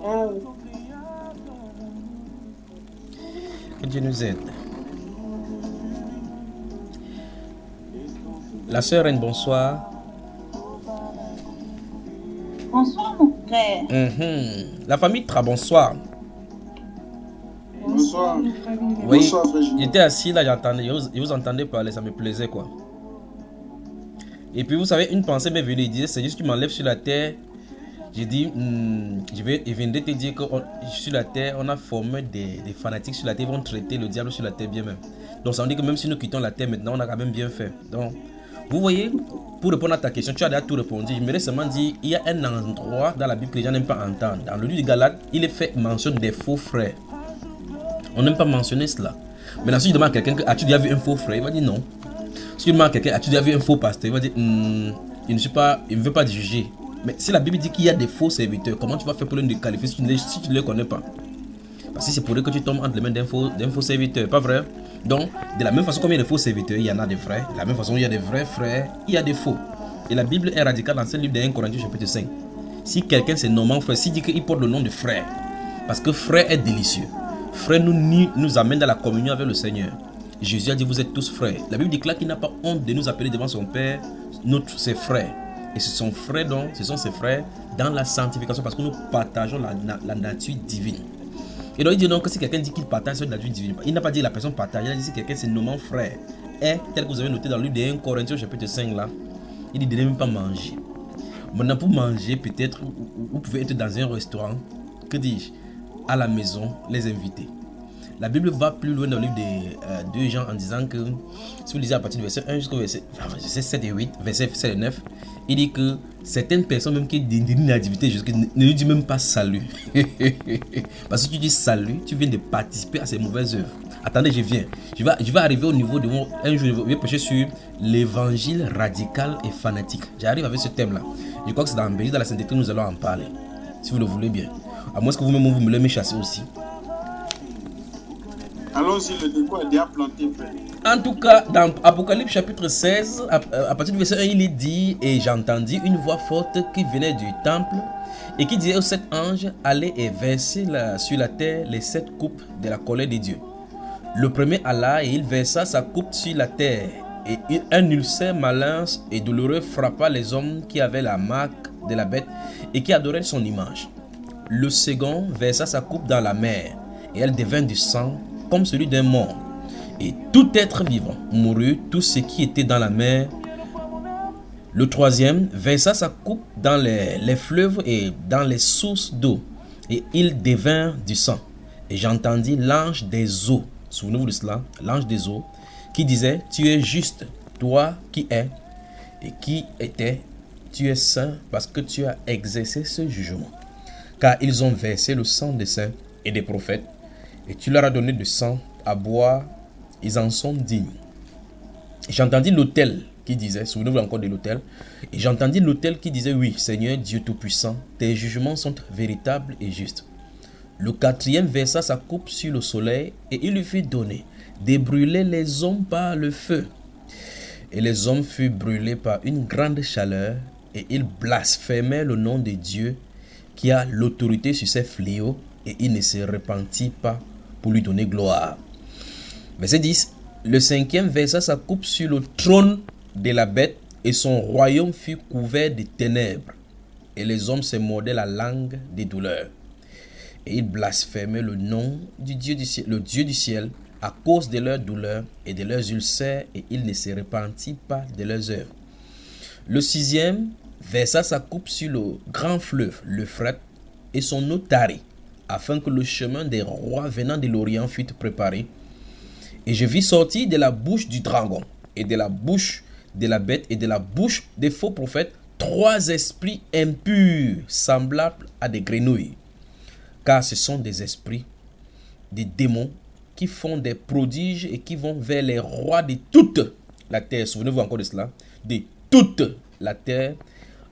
Ah oui. Que Dieu nous aide. La sœur Reine, bonsoir. Bonsoir, mon frère. La famille Tra, bonsoir. Bonsoir. Oui, Bonsoir, frère Julien. j'étais assis là, je vous entendais parler, ça me plaisait quoi. Et puis vous savez, une pensée m'est venue, il disait, c'est juste que tu m'enlèves sur la terre. J'ai dit, je viendrai te dire que sur la terre, on a formé des fanatiques sur la terre, ils vont traiter le diable sur la terre bien même. Donc ça veut dire que même si nous quittons la terre maintenant, on a quand même bien fait. Donc, vous voyez, pour répondre à ta question, tu as déjà tout répondu. Je me seulement dit, il y a un endroit dans la Bible que les gens n'aiment pas entendre. Dans le livre de Galates, il est fait mention des faux frères. On n'aime pas mentionner cela. Maintenant, si je demande à quelqu'un, as-tu déjà vu un faux frère? Il va dire non. Si je demande à quelqu'un, as-tu déjà vu un faux pasteur? Il va dire, il ne veut pas juger. Mais si la Bible dit qu'il y a des faux serviteurs, comment tu vas faire pour les qualifier si tu ne les connais pas? Parce que c'est pour eux que tu tombes entre les mains d'un faux serviteur, pas vrai? Donc, de la même façon comme il y a des faux serviteurs, il y en a des vrais. De la même façon, il y a des vrais frères, il y a des faux. Et la Bible est radicale dans ce livre de 1 Corinthiens chapitre 5. Si quelqu'un c'est nommé frère, s'il dit qu'il porte le nom de frère, parce que frère est délicieux. Frère nous amène dans la communion avec le Seigneur. Jésus a dit, vous êtes tous frères. La Bible déclare qu'il n'a pas honte de nous appeler devant son Père, ses frères. Et ce sont ses frères dans la sanctification parce que nous partageons la nature divine. Et donc il dit non que si quelqu'un dit qu'il partage la nature divine, il n'a pas dit la personne partage, il a dit si quelqu'un c'est nommant frère. Et tel que vous avez noté dans le livre de 1 Corinthiens chapitre 5 là, il dit de ne même pas manger. Maintenant pour manger peut-être, vous pouvez être dans un restaurant, que dis-je, à la maison, les invités. La Bible va plus loin dans le livre de 2 Jean en disant que, si vous lisez à partir du verset 1 jusqu'au verset 7 et 8, verset 7 et 9, il dit que certaines personnes même qui ont une activité ne lui disent même pas salut. Parce que tu dis salut, tu viens de participer à ces mauvaises œuvres. Attendez, je viens. Je vais arriver au niveau de un jour, je vais prêcher sur l'évangile radical et fanatique. J'arrive avec ce thème-là. Je crois que c'est dans la sainteté que nous allons en parler. Si vous le voulez bien. À moins que vous-même vous me le chasser aussi. Allons-y, le décor est déjà planté. En tout cas, dans Apocalypse chapitre 16, à partir du verset 1, il est dit, et j'entendis une voix forte qui venait du temple et qui disait aux 7 anges, allez et versez sur la terre les 7 coupes de la colère de Dieu. Le premier alla et il versa sa coupe sur la terre, et un ulcère malin et douloureux frappa les hommes qui avaient la marque de la bête et qui adoraient son image. Le second versa sa coupe dans la mer, et elle devint du sang comme celui d'un mort. Et tout être vivant mourut, tout ce qui était dans la mer. Le troisième versa sa coupe dans les fleuves et dans les sources d'eau, et il devint du sang. Et j'entendis l'ange des eaux, souvenez-vous de cela, l'ange des eaux, qui disait, tu es juste, toi qui es et qui étais, tu es saint parce que tu as exercé ce jugement. Car ils ont versé le sang des saints et des prophètes, et tu leur as donné du sang à boire, ils en sont dignes. J'entendis l'autel qui disait, souvenez-vous encore de l'autel, et j'entendis l'autel qui disait, oui, Seigneur Dieu Tout-Puissant, tes jugements sont véritables et justes. Le quatrième versa sa coupe sur le soleil, et il lui fit donner de brûler les hommes par le feu. Et les hommes furent brûlés par une grande chaleur, et ils blasphémaient le nom de Dieu, qui a l'autorité sur ces fléaux, et il ne se repentit pas pour lui donner gloire. Verset 10. Le cinquième versa sa coupe sur le trône de la bête, et son royaume fut couvert de ténèbres, et les hommes se mordaient la langue des douleurs. Et ils blasphémaient le nom du Dieu du ciel, le Dieu du ciel, à cause de leurs douleurs et de leurs ulcères, et il ne se repentit pas de leurs œuvres. Le sixième versa sa coupe sur le grand fleuve, l'Euphrate, et son eau tarit, afin que le chemin des rois venant de l'Orient fût préparé. Et je vis sortir de la bouche du dragon, et de la bouche de la bête, et de la bouche des faux prophètes, 3 esprits impurs, semblables à des grenouilles. Car ce sont des esprits, des démons, qui font des prodiges et qui vont vers les rois de toute la terre. Souvenez-vous encore de cela, de toute la terre,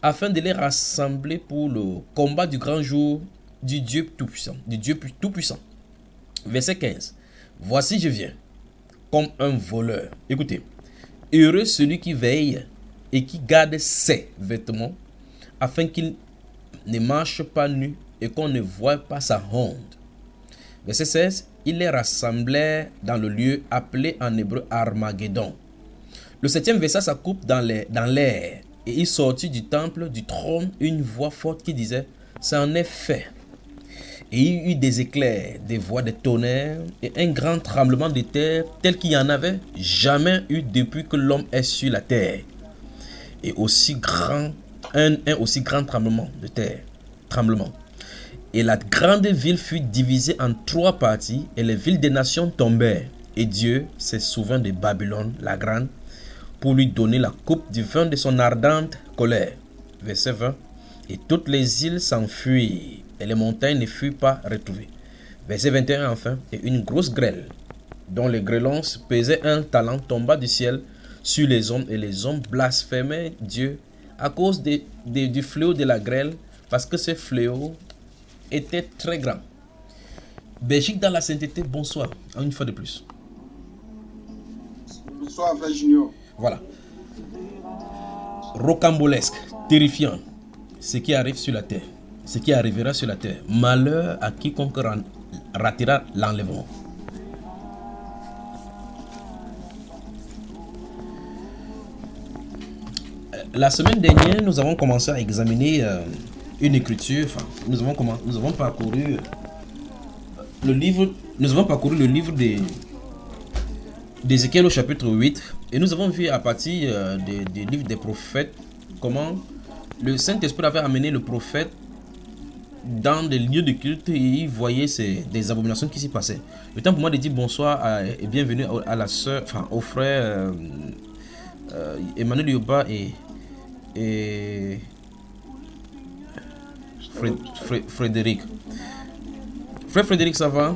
afin de les rassembler pour le combat du grand jour du Dieu Tout-Puissant. Du Dieu Tout-Puissant. Verset 15. Voici je viens comme un voleur. Écoutez. Heureux celui qui veille et qui garde ses vêtements, afin qu'il ne marche pas nu et qu'on ne voie pas sa honte. Verset 16. Il les rassemblait dans le lieu appelé en hébreu Armageddon. Le 7e versa sa coupe dans l'air, et il sortit du temple, du trône, une voix forte qui disait, ça en est fait. Et il y eut des éclairs, des voix de tonnerre, et un grand tremblement de terre, tel qu'il n'y en avait jamais eu depuis que l'homme est sur la terre. Et aussi grand, un aussi grand tremblement de terre. Et la grande ville fut divisée en 3 parties, et les villes des nations tombèrent. Et Dieu se souvint de Babylone, la grande, pour lui donner la coupe du vin de son ardente colère. Verset 20. Et toutes les îles s'enfuirent, et les montagnes ne furent pas retrouvées. Verset 21 enfin. Et une grosse grêle, dont les grêlons pesaient 1 talent, tomba du ciel sur les hommes, et les hommes blasphémaient Dieu à cause du fléau de la grêle, parce que ce fléau était très grand. Belgique dans la sainteté, bonsoir, une fois de plus. Bonsoir, frère Junior. Voilà. Rocambolesque, terrifiant, ce qui arrive sur la terre, ce qui arrivera sur la terre. Malheur à quiconque ratera l'enlèvement. La semaine dernière, nous avons commencé à examiner une écriture. Enfin, nous avons parcouru le livre. Nous avons parcouru le livre d'Ézéchiel au chapitre 8 et nous avons vu à partir des livres des prophètes comment le Saint-Esprit avait amené le prophète dans des lieux de culte et il voyait des abominations qui s'y passaient. Le temps pour moi de dire bonsoir et bienvenue à la soeur, enfin au frère Emmanuel Yoba et Frédéric. Frère Frédéric, ça va?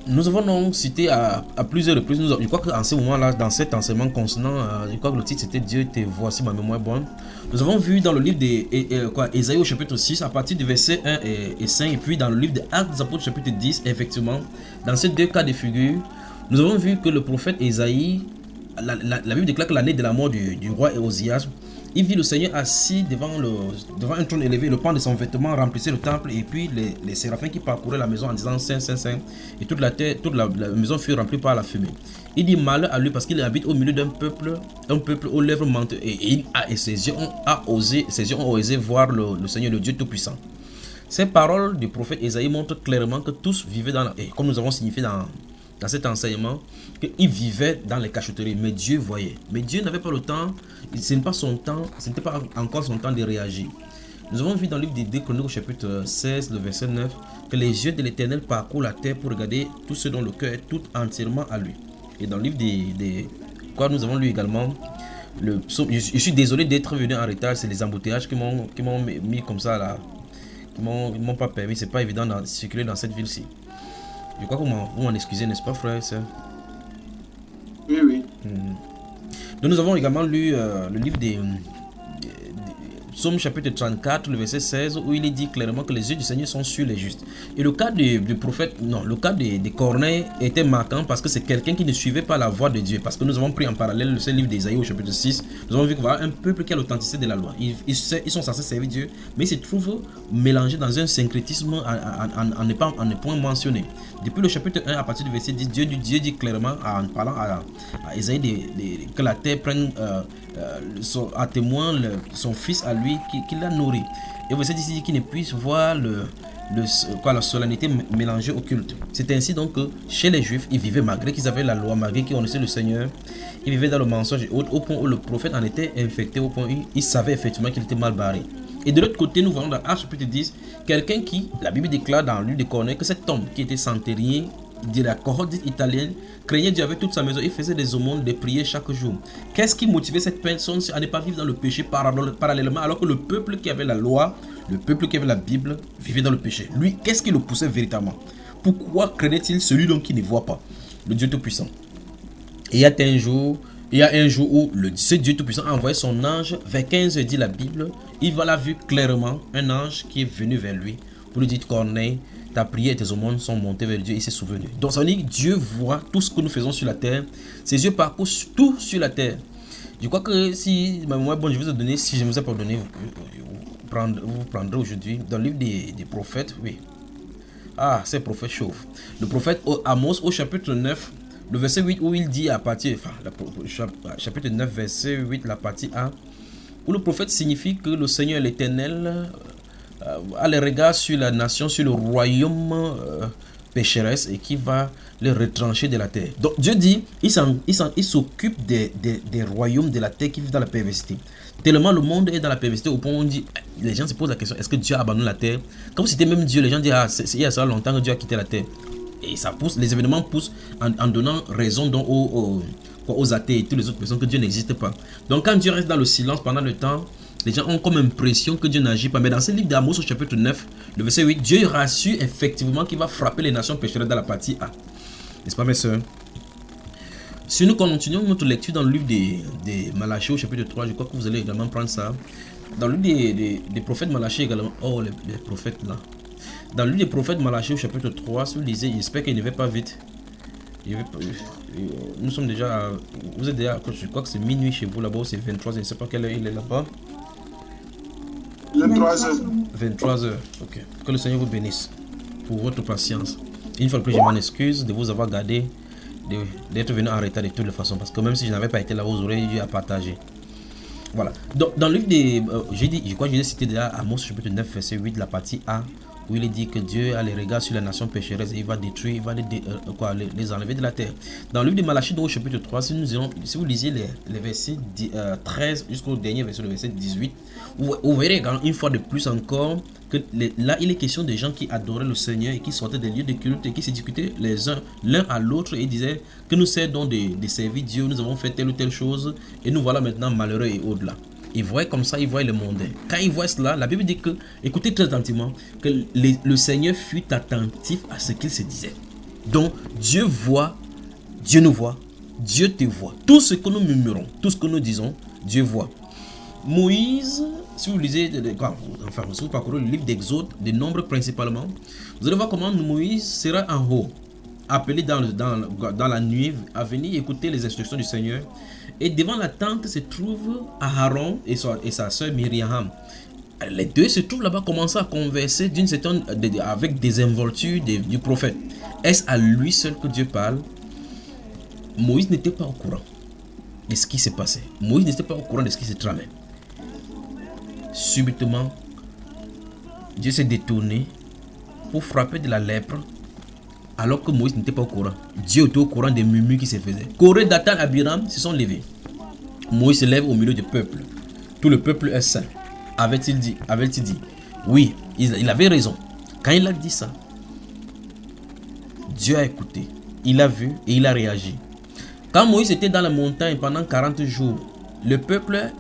Nous avons donc cité à plusieurs reprises, je crois qu'en ce moment-là, dans cet enseignement consonant, je crois que le titre c'était Dieu te voit, si ma mémoire est bonne. Nous avons vu dans le livre d'Ésaïe au chapitre 6, à partir du verset 1 et 5, et puis dans le livre des Actes des Apôtres chapitre 10, effectivement, dans ces deux cas de figure, nous avons vu que le prophète Ésaïe, la Bible déclare que l'année de la mort du roi Ézéchias, il vit le Seigneur assis devant un trône élevé, le pan de son vêtement remplissait le temple, et puis les séraphins qui parcouraient la maison en disant Saint, Saint, Saint, et toute la maison fut remplie par la fumée. Il dit malheur à lui parce qu'il habite au milieu d'un peuple aux lèvres menteuses, et ses yeux ont osé voir le Seigneur, le Dieu Tout-Puissant. Ces paroles du prophète Ésaïe montrent clairement que tous vivaient et comme nous avons signifié dans cet enseignement, qu'il vivait dans les cachotteries, mais Dieu voyait. Mais Dieu n'avait pas le temps, ce n'était pas encore son temps de réagir. Nous avons vu dans le livre des 2 Chroniques au chapitre 16, le verset 9, que les yeux de l'Éternel parcourent la terre pour regarder tout ce dont le cœur est tout entièrement à lui. Et dans le livre quoi nous avons lu également, le psaume, je suis désolé d'être venu en retard, c'est les embouteillages qui m'ont mis comme ça là, qui m'ont pas permis, c'est pas évident de circuler dans cette ville-ci. Je crois que vous m'en excusez, n'est-ce pas, frère et sœur? Oui, oui. Donc nous avons également lu le livre des Psaume chapitre 34, le verset 16, où il est dit clairement que les yeux du Seigneur sont sur les justes. Et le cas du prophète, non, le cas de Corneille était marquant parce que c'est quelqu'un qui ne suivait pas la voie de Dieu. Parce que nous avons pris en parallèle ce livre d'Ésaïe au chapitre 6. Nous avons vu qu'il y a un peuple qui a l'authenticité de la loi. Ils sont censés servir Dieu, mais ils se trouvent mélangés dans un syncrétisme en ne point mentionné. Depuis le chapitre 1, à partir du verset 10, Dieu dit clairement, en parlant à Ésaïe, que la terre prenne à témoin son fils à lui qui l'a nourri. Et verset 10 dit qu'il ne puisse voir la solennité mélangée au culte. C'est ainsi donc que chez les Juifs, ils vivaient malgré qu'ils avaient la loi, malgré qu'ils connaissaient le Seigneur, ils vivaient dans le mensonge au point où le prophète en était infecté, au point où il savait effectivement qu'il était mal barré. Et de l'autre côté, nous voyons dans Actes chapitre 10, quelqu'un qui, la Bible déclare dans le livre de Corneille, que cet homme qui était centenier de la cohorte italienne craignait Dieu avec toute sa maison et faisait des aumônes, des prières chaque jour. Qu'est-ce qui motivait cette personne à ne pas vivre dans le péché parallèlement, alors que le peuple qui avait la loi, le peuple qui avait la Bible vivait dans le péché? Lui, qu'est-ce qui le poussait véritablement? Pourquoi craignait-il celui donc qui ne voit pas, le Dieu Tout-Puissant? Et il y a un jour où ce Dieu Tout-Puissant a envoyé son ange vers 15 heures, dit la Bible. Il l'a vu clairement, un ange qui est venu vers lui pour lui dire Corneille, ta prière et tes aumônes sont montées vers Dieu, il s'est souvenu. Donc ça veut dire que Dieu voit tout ce que nous faisons sur la terre. Ses yeux parcourent tout sur la terre. Je crois que si moi, je vais vous donner, si je ne vous ai pas donné, vous prendrez aujourd'hui dans le livre des prophètes. Oui. Ah, c'est le prophète chauve. Le prophète Amos au chapitre 9, le verset 8 où il dit à partir, chapitre 9, verset 8, la partie A, où le prophète signifie que le Seigneur l'Éternel a les regards sur la nation, sur le royaume pécheresse et qui va les retrancher de la terre. Donc Dieu dit, il s'occupe des royaumes de la terre qui vivent dans la perversité. Tellement le monde est dans la perversité au point où on dit, les gens se posent la question, est-ce que Dieu a abandonné la terre? Comme si c'était même Dieu, les gens disent, il y a ça longtemps que Dieu a quitté la terre. Et ça pousse, les événements poussent en donnant raison donc aux athées et toutes les autres personnes que Dieu n'existe pas. Donc quand Dieu reste dans le silence pendant le temps, les gens ont comme impression que Dieu n'agit pas. Mais dans ce livre d'Amos au chapitre 9, le verset 8, Dieu rassure effectivement qu'il va frapper les nations pécheresses dans la partie A. N'est-ce pas mes soeurs? Si nous continuons notre lecture dans le livre des Malachie au chapitre 3, je crois que vous allez également prendre ça. Dans le livre des prophètes Malachie également. Oh, les prophètes là. Dans le livre des prophètes Malachie au chapitre 3, si vous lisez, j'espère qu'il ne va pas vite. Nous sommes déjà... Vous êtes déjà... Je crois que c'est minuit chez vous là-bas, c'est 23, je ne sais pas quelle heure il est là-bas. 23h. 23h, ok. Que le Seigneur vous bénisse pour votre patience. Une fois de plus, je m'en excuse de vous avoir gardé, d'être venu en retard de toutes les façons. Parce que même si je n'avais pas été là, vous aurez eu à partager. Voilà. Donc, dans le livre des... je crois que je l'ai cité déjà Amos chapitre 9, verset 8, la partie A, où il est dit que Dieu a les regards sur la nation pécheresse et il va détruire, il va les enlever de la terre. Dans le livre de Malachie, au chapitre 3, si vous lisez les versets 13 jusqu'au dernier verset, le verset 18, vous verrez une fois de plus encore que là, il est question des gens qui adoraient le Seigneur et qui sortaient des lieux de culte et qui se discutaient les uns l'un à l'autre et disaient que nous servons de servir Dieu, nous avons fait telle ou telle chose et nous voilà maintenant malheureux et au-delà. Ils voient comme ça, ils voient le mondain. Quand ils voient cela, la Bible dit que, écoutez très attentivement, que le Seigneur fut attentif à ce qu'il se disait. Donc, Dieu voit, Dieu nous voit, Dieu te voit. Tout ce que nous murmurons, tout ce que nous disons, Dieu voit. Moïse, si vous lisez, si vous parcourez le livre d'Exode, des Nombres principalement, vous allez voir comment Moïse sera en haut, appelé dans la nuit à venir écouter les instructions du Seigneur. Et devant la tente se trouve Aaron et sa soeur Myriam. Les deux se trouvent là-bas, commencent à converser avec des involtures du prophète. Est-ce à lui seul que Dieu parle? Moïse n'était pas au courant de ce qui s'est passé. Moïse n'était pas au courant de ce qui se tramait. Subitement, Dieu s'est détourné pour frapper de la lèpre alors que Moïse n'était pas au courant. Dieu était au courant des murmures qui se faisaient. Coré, Dathan, Abiram se sont levés. Moïse se lève au milieu du peuple. Tout le peuple est saint. Avait-il dit? Oui, il avait raison. Quand il a dit ça, Dieu a écouté. Il a vu et il a réagi. Quand Moïse était dans la montagne pendant 40 jours, le peuple,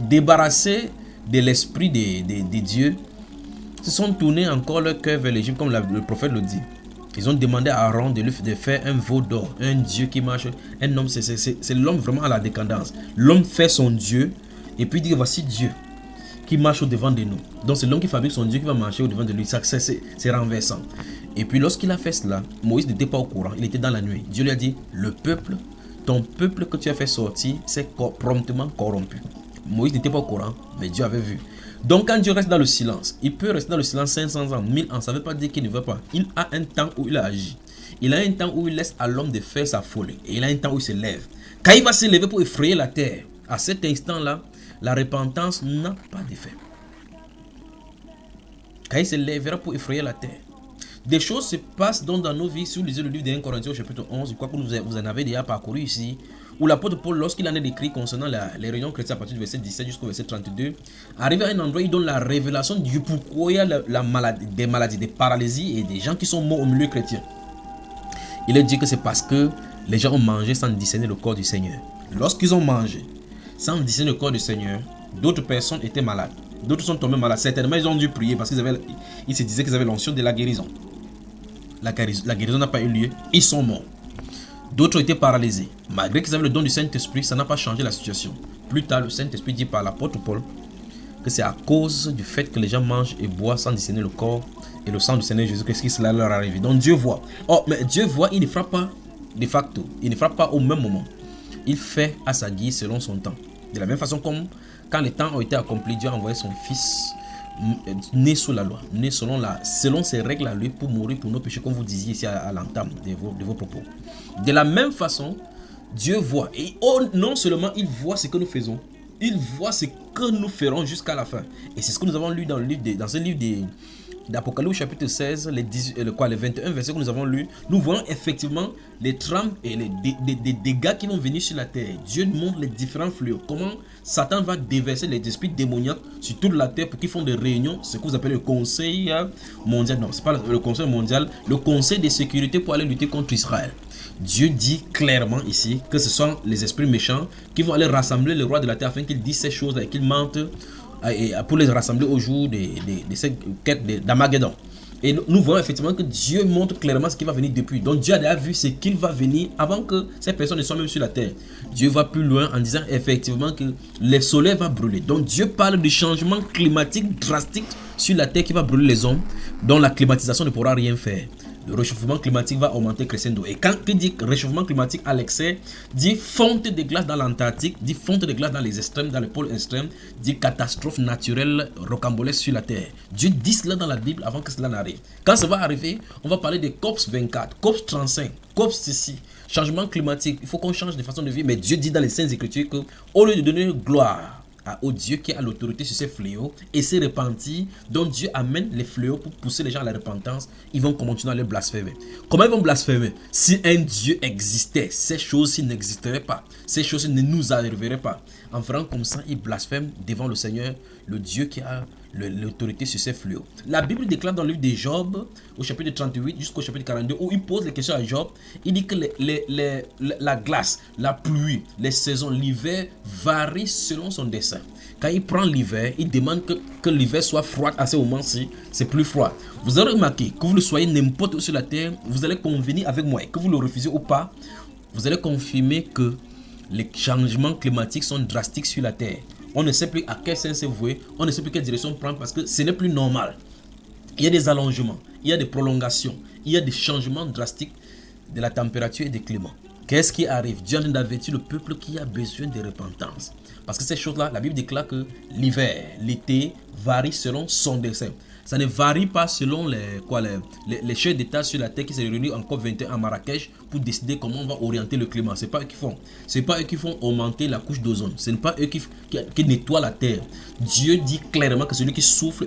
débarrassé de l'esprit des dieux, se sont tournés encore leur cœur vers l'Égypte, comme le prophète le dit. Ils ont demandé à Aaron de faire un veau d'or, un dieu qui marche. Un homme, c'est l'homme vraiment à la décadence. L'homme fait son dieu et puis dit voici Dieu qui marche au devant de nous. Donc c'est l'homme qui fabrique son dieu qui va marcher au devant de lui. C'est renversant. Et puis lorsqu'il a fait cela, Moïse n'était pas au courant. Il était dans la nuit. Dieu lui a dit, ton peuple que tu as fait sortir, s'est promptement corrompu. Moïse n'était pas au courant, mais Dieu avait vu. Donc quand Dieu reste dans le silence, il peut rester dans le silence 500 ans, 1000 ans, ça ne veut pas dire qu'il ne veut pas. Il a un temps où il agit. Il a un temps où il laisse à l'homme de faire sa folie. Et il a un temps où il se lève. Quand il va se lever pour effrayer la terre, à cet instant-là, la repentance n'a pas d'effet. Quand il se lèvera pour effrayer la terre. Des choses se passent donc dans nos vies. Si vous lisez le livre de 1 Corinthiens au chapitre 11, je crois que vous en avez déjà parcouru ici, où l'apôtre Paul, lorsqu'il en est écrit concernant les réunions chrétiennes à partir du verset 17 jusqu'au verset 32, arrive à un endroit, il donne la révélation du pourquoi il y a des maladies, des paralysies et des gens qui sont morts au milieu chrétien. Il est dit que c'est parce que les gens ont mangé sans discerner le corps du Seigneur. Lorsqu'ils ont mangé sans discerner le corps du Seigneur, d'autres personnes étaient malades. D'autres sont tombés malades. Certainement, ils ont dû prier parce qu'ils se disaient qu'ils avaient l'onction de la guérison. La guérison n'a pas eu lieu. Ils sont morts. D'autres étaient paralysés. Malgré qu'ils avaient le don du Saint-Esprit, ça n'a pas changé la situation. Plus tard, le Saint-Esprit dit par l'apôtre Paul que c'est à cause du fait que les gens mangent et boivent sans discerner le corps et le sang du Seigneur Jésus que cela leur arrive. Donc Dieu voit. Oh, mais Dieu voit, il ne frappe pas de facto. Il ne frappe pas au même moment. Il fait à sa guise selon son temps. De la même façon comme quand les temps ont été accomplis, Dieu a envoyé son Fils né sous la loi, né selon ses règles à lui pour mourir pour nos péchés, comme vous disiez ici à l'entame de vos propos. De la même façon, Dieu voit. Et non seulement il voit ce que nous faisons, il voit ce que nous ferons jusqu'à la fin. Et c'est ce que nous avons lu dans ce livre d'Apocalypse chapitre 16, les 21 versets que nous avons lus. Nous voyons effectivement les trames et les dégâts qui vont venir sur la terre. Dieu montre les différents fléaux. Comment Satan va déverser les esprits démoniaques sur toute la terre pour qu'ils font des réunions, ce que vous appelez le conseil mondial. Non, ce n'est pas le conseil mondial, le conseil de sécurité pour aller lutter contre Israël. Dieu dit clairement ici que ce sont les esprits méchants qui vont aller rassembler les rois de la terre afin qu'ils disent ces choses et qu'ils mentent pour les rassembler au jour de cette quête d'Armageddon. Et nous voyons effectivement que Dieu montre clairement ce qui va venir depuis. Donc Dieu a déjà vu ce qu'il va venir avant que ces personnes ne soient même sur la terre. Dieu va plus loin en disant effectivement que le soleil va brûler. Donc Dieu parle du changement climatique drastique sur la terre qui va brûler les hommes, dont la climatisation ne pourra rien faire. le réchauffement climatique va augmenter crescendo. Et quand il dit réchauffement climatique à l'excès, dit fonte de glace dans l'Antarctique, dit fonte de glace dans les extrêmes, dans le pôle extrême, dit catastrophe naturelle rocambolesque sur la terre. Dieu dit cela dans la Bible avant que cela n'arrive. Quand ça va arriver, on va parler de COP 24, COP 35, COP ceci, changement climatique. Il faut qu'on change de façon de vivre. Mais Dieu dit dans les Saintes Écritures que au lieu de donner gloire au Dieu qui a l'autorité sur ces fléaux et s'est repenti, donc Dieu amène les fléaux pour pousser les gens à la repentance, ils vont continuer à les blasphémer. Comment ils vont blasphémer? Si un Dieu existait, ces choses-ci n'existeraient pas, ces choses ne nous arriveraient pas. En faisant comme ça, ils blasphèment devant le Seigneur, le Dieu qui a l'autorité sur ces fléaux. La Bible déclare dans le livre de Job, au chapitre 38 jusqu'au chapitre 42, où il pose les questions à Job. Il dit que la glace, la pluie, les saisons, l'hiver varient selon son dessein. Quand il prend l'hiver, il demande que l'hiver soit froid à ce moment-ci, c'est plus froid. Vous aurez remarqué que vous le soyez n'importe où sur la terre, vous allez convenir avec moi, et que vous le refusez ou pas, vous allez confirmer que les changements climatiques sont drastiques sur la terre. On ne sait plus à quel sens se vouer, on ne sait plus quelle direction prendre parce que ce n'est plus normal. Il y a des allongements, il y a des prolongations, il y a des changements drastiques de la température et des climats. Qu'est-ce qui arrive? Dieu a averti le peuple qui a besoin de repentance. Parce que ces choses-là, la Bible déclare que l'hiver, l'été varie selon son dessein. Ça ne varie pas selon les chefs d'État sur la terre qui se réunissent en COP21 à Marrakech pour décider comment on va orienter le climat. Ce n'est pas eux qui font. Ce n'est pas eux qui font augmenter la couche d'ozone. Ce n'est pas eux qui nettoient la terre. Dieu dit clairement que celui qui souffle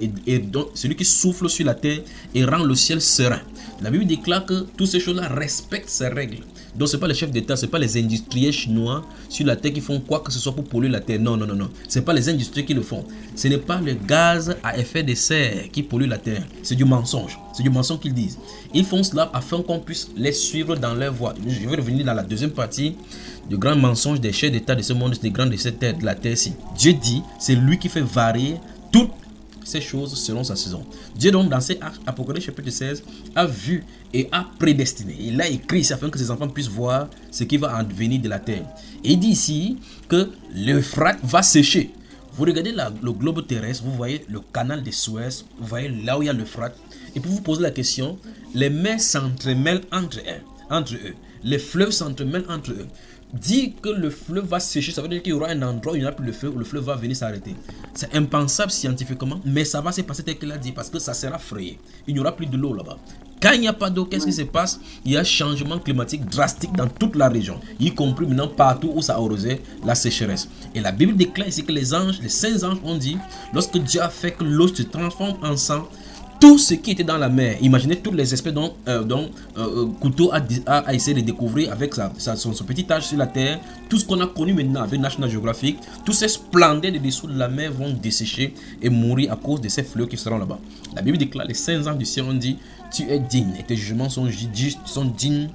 celui qui souffle sur la terre et rend le ciel serein. La Bible déclare que toutes ces choses-là respectent ces règles. Donc, ce n'est pas les chefs d'État, ce n'est pas les industriels chinois sur la terre qui font quoi que ce soit pour polluer la terre. Non, non, non, non. Ce n'est pas les industriels qui le font. Ce n'est pas le gaz à effet de serre qui pollue la terre. C'est du mensonge. C'est du mensonge qu'ils disent. Ils font cela afin qu'on puisse les suivre dans leur voie. Je vais revenir dans la deuxième partie du grand mensonge des chefs d'État de ce monde, des grands de cette terre, de la terre-ci. Dieu dit, c'est lui qui fait varier toutes ces choses selon sa saison. Dieu donc dans ces Apocalypse chapitre 16 a vu et a prédestiné. Il a écrit ici afin que ses enfants puissent voir ce qui va advenir de la terre. Et il dit ici que l'Euphrate va sécher. Vous regardez le globe terrestre, vous voyez le canal de Suez, vous voyez là où il y a l'Euphrate. Et puis vous posez la question, les mers s'entremêlent entre eux. Les fleuves s'entremêlent entre eux. Dire que le fleuve va sécher, ça veut dire qu'il y aura un endroit où il n'y aura plus de feu, où le fleuve va venir s'arrêter. C'est impensable scientifiquement, mais ça va se passer tel qu'il a dit, parce que ça sera frayé. Il n'y aura plus de l'eau là-bas. Quand il n'y a pas d'eau, qu'est-ce qui se passe? Il y a un changement climatique drastique dans toute la région, y compris maintenant partout où ça a arrosé la sécheresse. Et la Bible déclare ici que les anges, les saints anges ont dit, lorsque Dieu a fait que l'eau se transforme en sang, tout ce qui était dans la mer, imaginez toutes les espèces dont Couteau a essayé de découvrir avec son petit âge sur la terre, tout ce qu'on a connu maintenant avec National Geographic, tous ces splendeurs de dessous de la mer vont dessécher et mourir à cause de ces fleuves qui seront là-bas. La Bible déclare, les saints anges du ciel ont dit, tu es digne et tes jugements sont dignes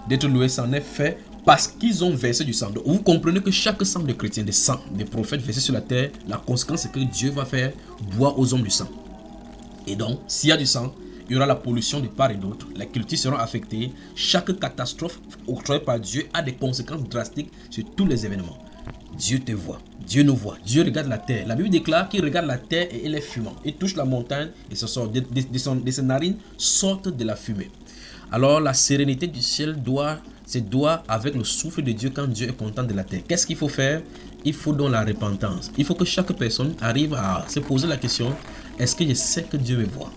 d'être loués, c'en est fait parce qu'ils ont versé du sang. Donc, vous comprenez que chaque sang de chrétiens, de sang, des prophètes versés sur la terre, la conséquence c'est que Dieu va faire boire aux hommes du sang. Et donc, s'il y a du sang, il y aura la pollution de part et d'autre, les cultures seront affectées. Chaque catastrophe octroyée par Dieu a des conséquences drastiques sur tous les événements. Dieu te voit, Dieu nous voit, Dieu regarde la terre. La Bible déclare qu'il regarde la terre et elle est fumant. Il touche la montagne et de ses narines sortent de la fumée. Alors la sérénité du ciel doit avec le souffle de Dieu quand Dieu est content de la terre. Qu'est-ce qu'il faut faire? Il faut donc la repentance. Il faut que chaque personne arrive à se poser la question, est-ce que je sais que Dieu me voit?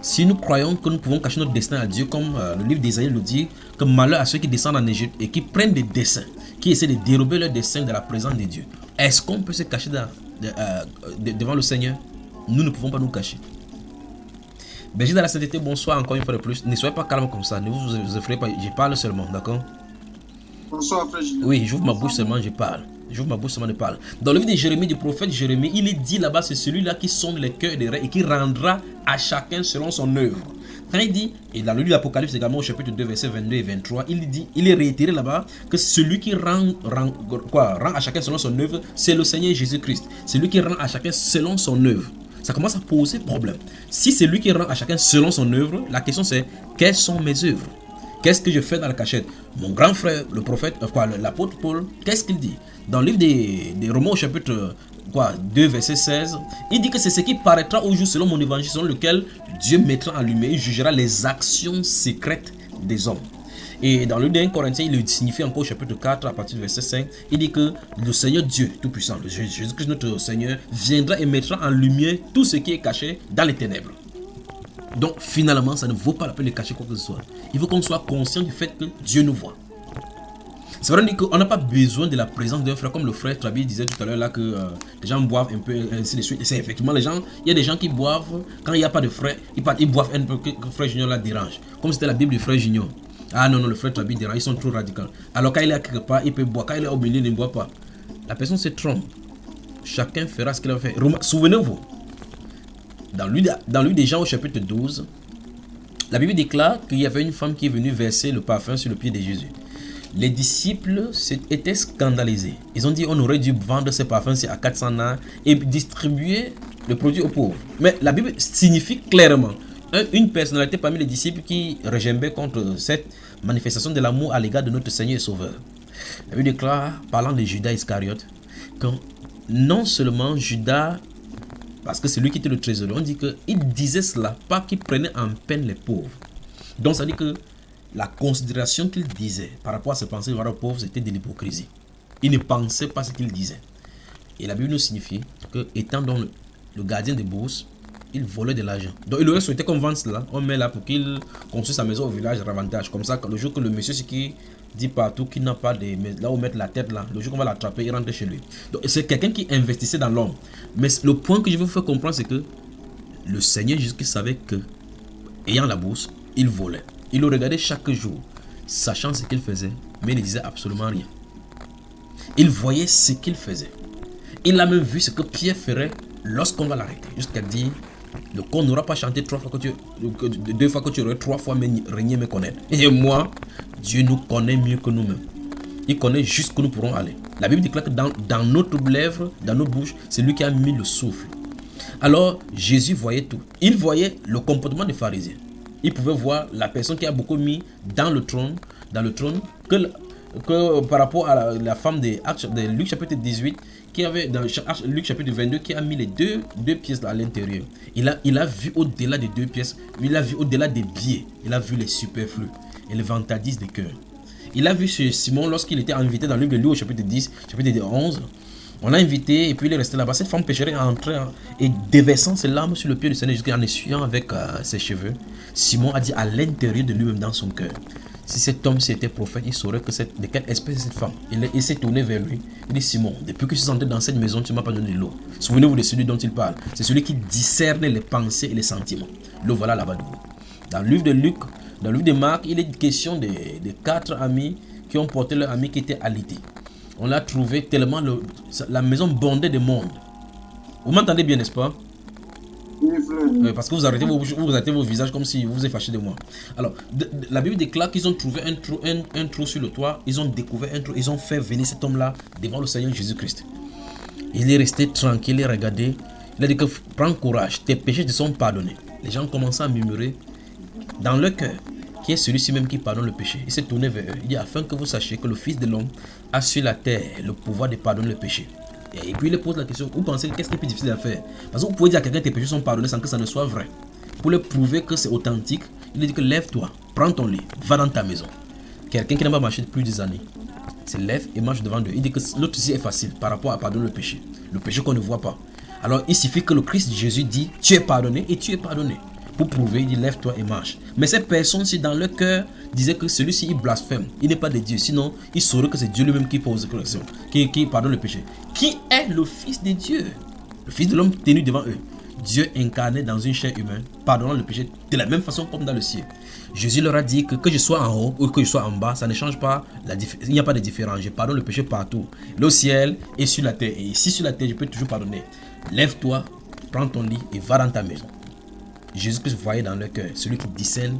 Si nous croyons que nous pouvons cacher notre destin à Dieu, comme le livre d'Ésaïe le dit, que malheur à ceux qui descendent en Égypte et qui prennent des desseins, qui essaient de dérober leurs desseins de la présence de Dieu, est-ce qu'on peut se cacher devant le Seigneur? Nous ne pouvons pas nous cacher. Berger dans la sainteté, bonsoir encore une fois de plus. Ne soyez pas calme comme ça, ne vous effrayez pas, je parle seulement, d'accord? Bonsoir, frère Julien. Oui, j'ouvre ma bouche seulement, je parle. J'ouvre ma bouche seulement, je parle. Dans le livre de Jérémie, du prophète Jérémie, il est dit là-bas, c'est celui-là qui sonde les cœurs et les reins et qui rendra à chacun selon son œuvre. Quand il dit, et dans le livre d'Apocalypse également au chapitre 2, versets 22 et 23, il dit, il est réitéré là-bas que celui qui rend à chacun selon son œuvre, c'est le Seigneur Jésus-Christ. Celui qui rend à chacun selon son œuvre. Ça commence à poser problème. Si c'est lui qui rend à chacun selon son œuvre, la question c'est, quelles sont mes œuvres? Qu'est-ce que je fais dans la cachette? Mon grand frère, le prophète, l'apôtre Paul, qu'est-ce qu'il dit? Dans le livre des Romains au chapitre 2 verset 16, il dit que c'est ce qui paraîtra au jour selon mon évangile, selon lequel Dieu mettra en lumière, il jugera les actions secrètes des hommes. Et dans le 1 Corinthiens, il le signifie encore au chapitre 4, à partir du verset 5, il dit que le Seigneur Dieu Tout-Puissant, Jésus-Christ notre Seigneur, viendra et mettra en lumière tout ce qui est caché dans les ténèbres. Donc finalement, ça ne vaut pas la peine de cacher quoi que ce soit. Il faut qu'on soit conscient du fait que Dieu nous voit. C'est vrai qu'on n'a pas besoin de la présence d'un frère, comme le frère Trabi disait tout à l'heure là que les gens boivent un peu, ainsi de suite. Et c'est effectivement les gens, il y a des gens qui boivent, quand il n'y a pas de frère, ils boivent un peu, que le frère Junior la dérange. Comme c'était la Bible du frère Junior. Ah non, le frère Trabi dérange, ils sont trop radicaux. Alors quand il est à quelque part, il peut boire, quand il est au milieu, il ne boit pas. La personne se trompe. Chacun fera ce qu'il a fait. Souvenez-vous, dans lui des gens au chapitre 12, la Bible déclare qu'il y avait une femme qui est venue verser le parfum sur le pied de Jésus. Les disciples étaient scandalisés. Ils ont dit on aurait dû vendre ce parfum à 400 nars et distribuer le produit aux pauvres. Mais la Bible signifie clairement une personnalité parmi les disciples qui regimbait contre cette manifestation de l'amour à l'égard de notre Seigneur et Sauveur. La Bible déclare, parlant de Judas Iscariote, que non seulement Judas, parce que c'est lui qui était le trésorier, on dit qu'il disait cela, pas qu'il prenait en peine les pauvres. Donc ça dit que la considération qu'il disait par rapport à ses pensées vers les pauvres, c'était de l'hypocrisie. Il ne pensait pas ce qu'il disait. Et la Bible nous signifie que, étant dans le gardien des bourses, il volait de l'argent. Donc il aurait souhaité qu'on vende cela, on met là pour qu'il construise sa maison au village davantage. Comme ça, le jour que le monsieur qui dit partout qu'il n'a pas de... Là où mettre la tête là, le jour qu'on va l'attraper, il rentre chez lui. Donc c'est quelqu'un qui investissait dans l'homme. Mais le point que je veux vous faire comprendre, c'est que le Seigneur Jésus savait que, ayant la bourse, il volait. Il le regardait chaque jour, sachant ce qu'il faisait, mais il ne disait absolument rien. Il voyait ce qu'il faisait. Il a même vu ce que Pierre ferait lorsqu'on va l'arrêter. Jusqu'à dire, le con n'aura pas chanté 2 fois que tu aurais 3 fois régné me connaître. Et moi, Dieu nous connaît mieux que nous-mêmes. Il connaît jusqu'où nous pourrons aller. La Bible déclare que dans notre lèvre, dans nos bouches, c'est lui qui a mis le souffle. Alors, Jésus voyait tout. Il voyait le comportement des pharisiens. Il pouvait voir la personne qui a beaucoup mis dans le trône que par rapport à la femme de Luc chapitre 18, qui avait dans Luc chapitre 22, qui a mis les deux pièces à l'intérieur. Il a vu au-delà des 2 pièces, il a vu au-delà des billets, il a vu les superflus et les vantardises des cœurs. Il a vu chez Simon lorsqu'il était invité dans le livre de Luc au chapitre 10, chapitre 11. On l'a invité et puis il est resté là-bas. Cette femme pécheresse est entrée et déversant ses larmes sur le pied du Seigneur Jésus en essuyant avec ses cheveux. Simon a dit à l'intérieur de lui-même dans son cœur, si cet homme était prophète, il saurait de quelle espèce est cette femme. Il s'est tourné vers lui. Il dit, Simon, depuis que je suis entré dans cette maison, tu ne m'as pas donné de l'eau. Souvenez-vous de celui dont il parle. C'est celui qui discerne les pensées et les sentiments. L'eau, voilà là-bas de vous. Dans le livre de Luc, dans le livre de Marc, il est question de 4 amis qui ont porté leur ami qui était alité. On l'a trouvé tellement, la maison bondait de monde. Vous m'entendez bien, n'est-ce pas? Oui, parce que vous arrêtez vos visages comme si vous vous êtes fâché de moi. Alors, la Bible déclare qu'ils ont trouvé un trou sur le toit. Ils ont découvert un trou. Ils ont fait venir cet homme-là devant le Seigneur Jésus-Christ. Il est resté tranquille et regardé. Il a dit que prends courage, tes péchés te sont pardonnés. Les gens commençaient à murmurer dans leur cœur, qui est celui-ci même qui pardonne le péché. Il s'est tourné vers eux. Il dit, afin que vous sachiez que le Fils de l'homme a sur la terre le pouvoir de pardonner le péché. Et puis il pose la question, vous pensez qu'est-ce qui est plus difficile à faire? Parce que vous pouvez dire à quelqu'un que tes péchés sont pardonnés sans que ça ne soit vrai. Pour le prouver que c'est authentique, il dit que lève-toi, prends ton lit, va dans ta maison. Quelqu'un qui n'a pas marché depuis des années se lève et marche devant Dieu. Il dit que l'autre ici est facile par rapport à pardonner le péché qu'on ne voit pas. Alors il suffit que le Christ Jésus dit, tu es pardonné et tu es pardonné. Pour prouver, il dit lève-toi et marche. Mais ces personnes-ci dans leur cœur disaient que celui-ci il blasphème, il n'est pas de Dieu, sinon il saurait que c'est Dieu lui-même qui pose correction, qui pardonne le péché. Qui est le Fils de Dieu? Le Fils de l'homme tenu devant eux. Dieu incarné dans une chair humaine, pardonnant le péché de la même façon comme dans le ciel. Jésus leur a dit que je sois en haut ou que je sois en bas, ça ne change pas, il n'y a pas de différence. Je pardonne le péché partout, le ciel et sur la terre. Et ici sur la terre, je peux toujours pardonner. Lève-toi, prends ton lit et va dans ta maison. Jésus-Christ voyait dans leur cœur, celui qui discerne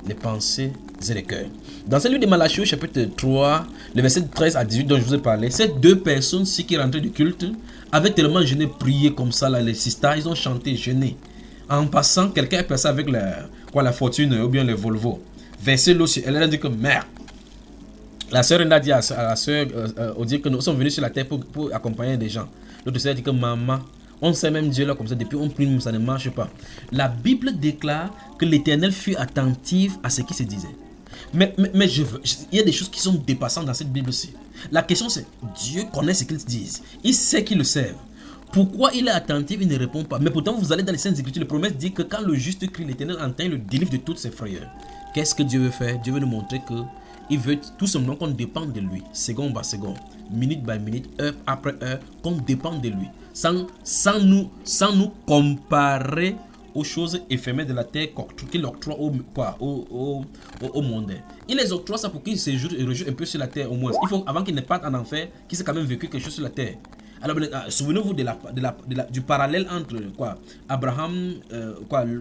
les pensées et les cœurs. Dans celui de Malachie au chapitre 3, le verset 13 à 18 dont je vous ai parlé, ces 2 personnes-ci qui rentraient du culte avaient tellement jeûné, prié comme ça, là, les sisters, ils ont chanté, jeûné. En passant, quelqu'un est passé avec la fortune ou bien le Volvo. Versé l'eau sur elle, elle a dit que merde. La sœur a dit à la sœur, on dit que nous sommes venus sur la terre pour accompagner des gens. L'autre sœur dit que maman, on sait même Dieu là comme ça, depuis on prie, ça ne marche pas. La Bible déclare que l'Éternel fut attentif à ce qui se disait. Mais il y a des choses qui sont dépassantes dans cette Bible-ci. La question c'est, Dieu connaît ce qu'ils disent. Il sait qu'ils le servent. Pourquoi il est attentif, il ne répond pas. Mais pourtant, vous allez dans les Saintes Écritures, les promesses disent que quand le juste crie, l'Éternel entend, il le délivre de toutes ses frayeurs. Qu'est-ce que Dieu veut faire? Dieu veut nous montrer que il veut tout simplement qu'on dépende de lui, seconde par seconde, minute by minute, heure après heure, qu'on dépende de lui, sans nous comparer aux choses éphémères de la terre qu'il octroie au monde. Il les octroie ça pour qu'ils se réjouissent un peu sur la terre au moins. Il faut, avant qu'ils ne partent en enfer, qu'ils aient quand même vécu quelque chose sur la terre. Alors, souvenez-vous du parallèle entre Abraham,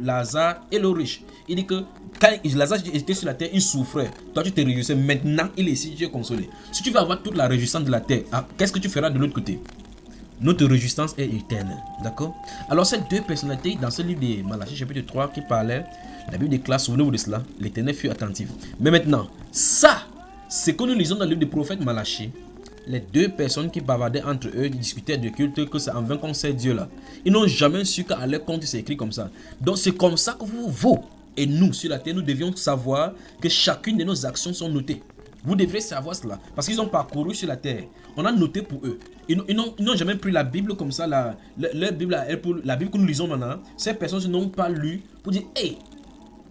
Lazare et le riche. Il dit que quand Lazare était sur la terre, il souffrait. Toi, tu te réjouissais. Maintenant, il est ici, tu es consolé. Si tu veux avoir toute la réjouissance de la terre, qu'est-ce que tu feras de l'autre côté? Notre réjouissance est éternelle. D'accord? Alors, ces deux personnalités, dans ce livre de Malachie, chapitre 3, qui parlaient, la Bible déclare, souvenez-vous de cela, l'Éternel fut attentif. Mais maintenant, ça, c'est que nous lisons dans le livre du prophète Malachie. Les deux personnes qui bavardaient entre eux, qui discutaient de culte, que c'est en vain qu'on sait Dieu là. Ils n'ont jamais su qu'à leur compte c'est écrit comme ça. Donc c'est comme ça que vous et nous sur la terre, nous devions savoir que chacune de nos actions sont notées. Vous devrez savoir cela. Parce qu'ils ont parcouru sur la terre. On a noté pour eux. Ils n'ont jamais pris la Bible comme ça. La Bible que nous lisons maintenant. Ces personnes n'ont pas lu pour dire, hey,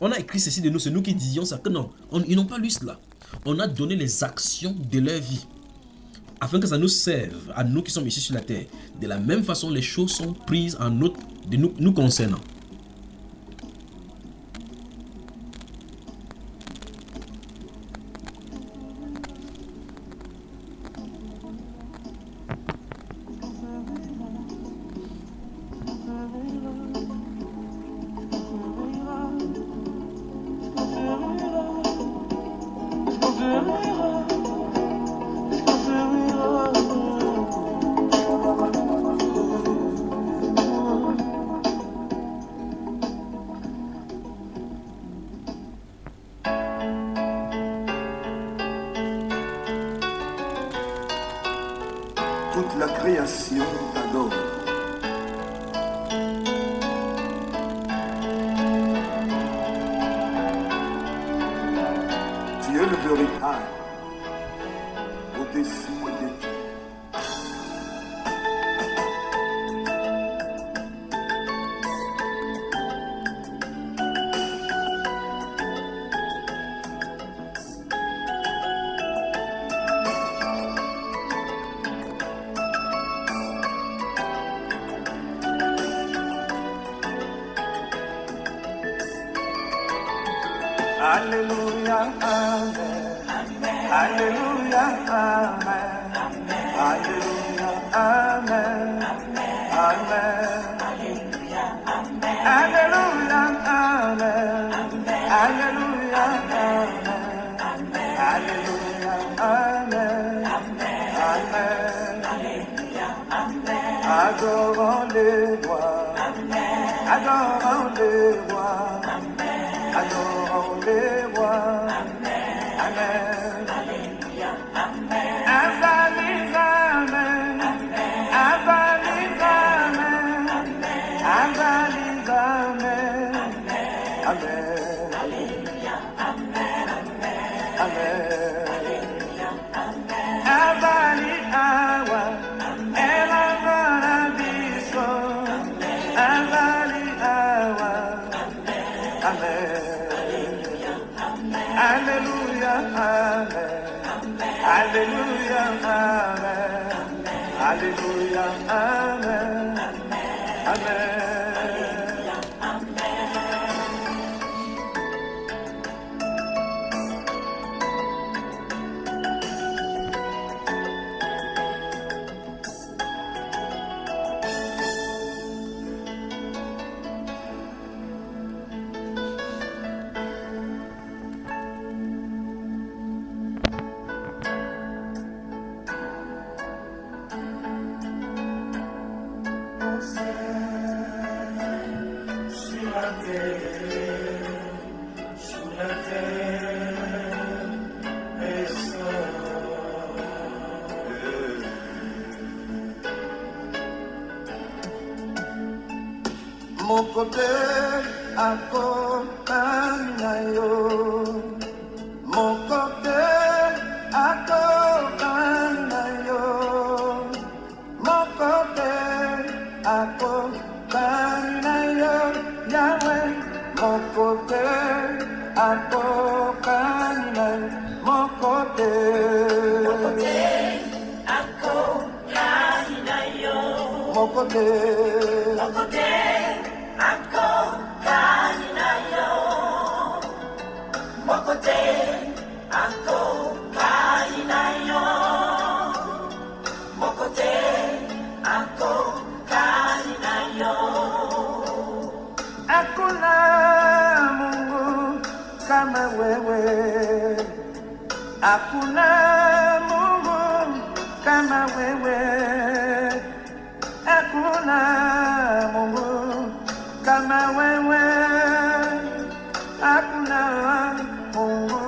on a écrit ceci de nous, c'est nous qui disions ça. Que non, ils n'ont pas lu cela. On a donné les actions de leur vie, afin que ça nous serve, à nous qui sommes ici sur la terre. De la même façon, les choses sont prises en note de nous concernant. Toute la création t'adore. Tu es le véritable au-dessus de tout. Alléluia, amen. Alléluia, amen. Alléluia, amen. Amen. Alléluia, amen. Alléluia, amen. Alléluia, amen. Amen. Adorons les rois. Adorons les rois. Adorons les rois. Amen. Alléluia. Amen. Amen. Amen. Amen. Amen. Alléluia. Amen. Alléluia. Amen. Abali awa. Elabara biso. Abali awa. Amen. Alléluia, amen. Alléluia, amen. Alléluia, amen. Amen. Mokote ako kaninayo. Mokote ako kaninayo. Mokote ako kaninayo. Yahweh. Mokote ako kaninayo. Mokote. Mokote ako kaninayo. Mokote. Mokote ako kaninayo. Mokote ako kaninayo. Mokote ako kaninayo. Hakuna Mungu kama wewe. Hakuna Mungu kama wewe. Hakuna Mungu kama wewe. Hakuna Mungu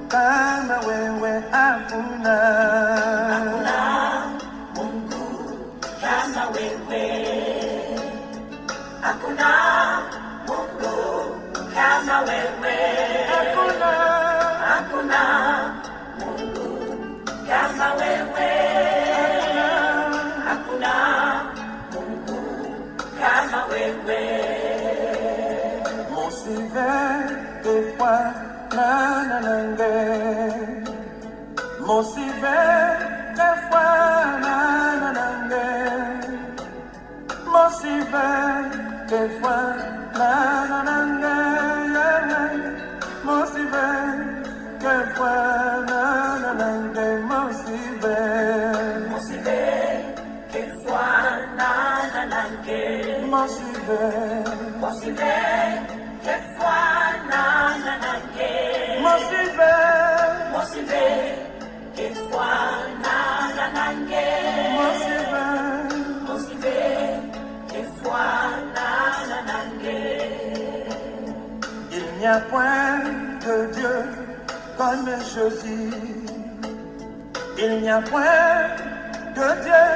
kama wewe. Hakuna Mungu kama wewe. Hakuna Mungu kama wewe. Hakuna Mungu kama wewe. Hakuna Mungu kama wewe. Mosive defwa nana nange. Mosive defwa nana nange. Mosive defwa nana nange. Mosive defwa nana nange. Mosive. Mosive defwa nana nange. Mosive. Mosive defwa nana nange. Mosive. Mosive defwa nana nange. Mosive. Mosive defwa nana nange. Il n'y a point de Dieu comme Jésus. Il n'y a point de Dieu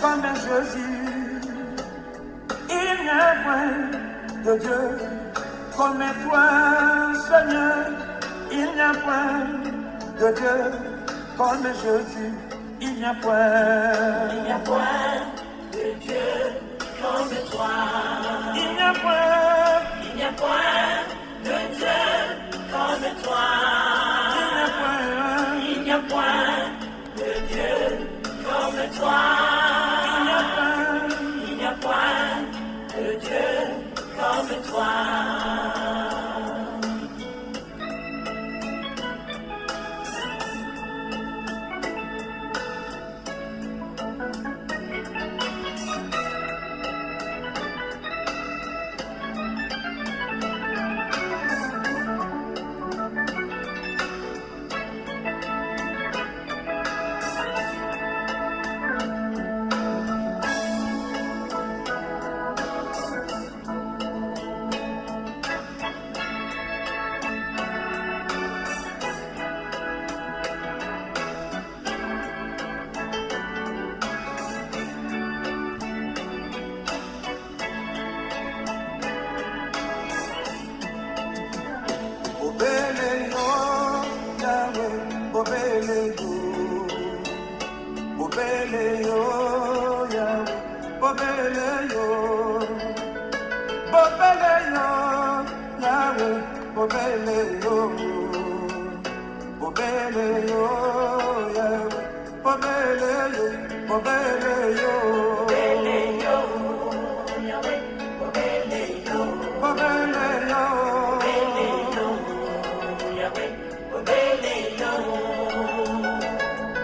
comme Jésus. Il n'y a point de Dieu comme toi, Seigneur. Il n'y a point de Dieu comme Jésus. Il n'y a point. Il n'y a point de Dieu comme toi. Il n'y a point. Il n'y a point de Dieu comme toi. Il n'y a point de Dieu comme toi. Il n'y a point de Dieu comme toi.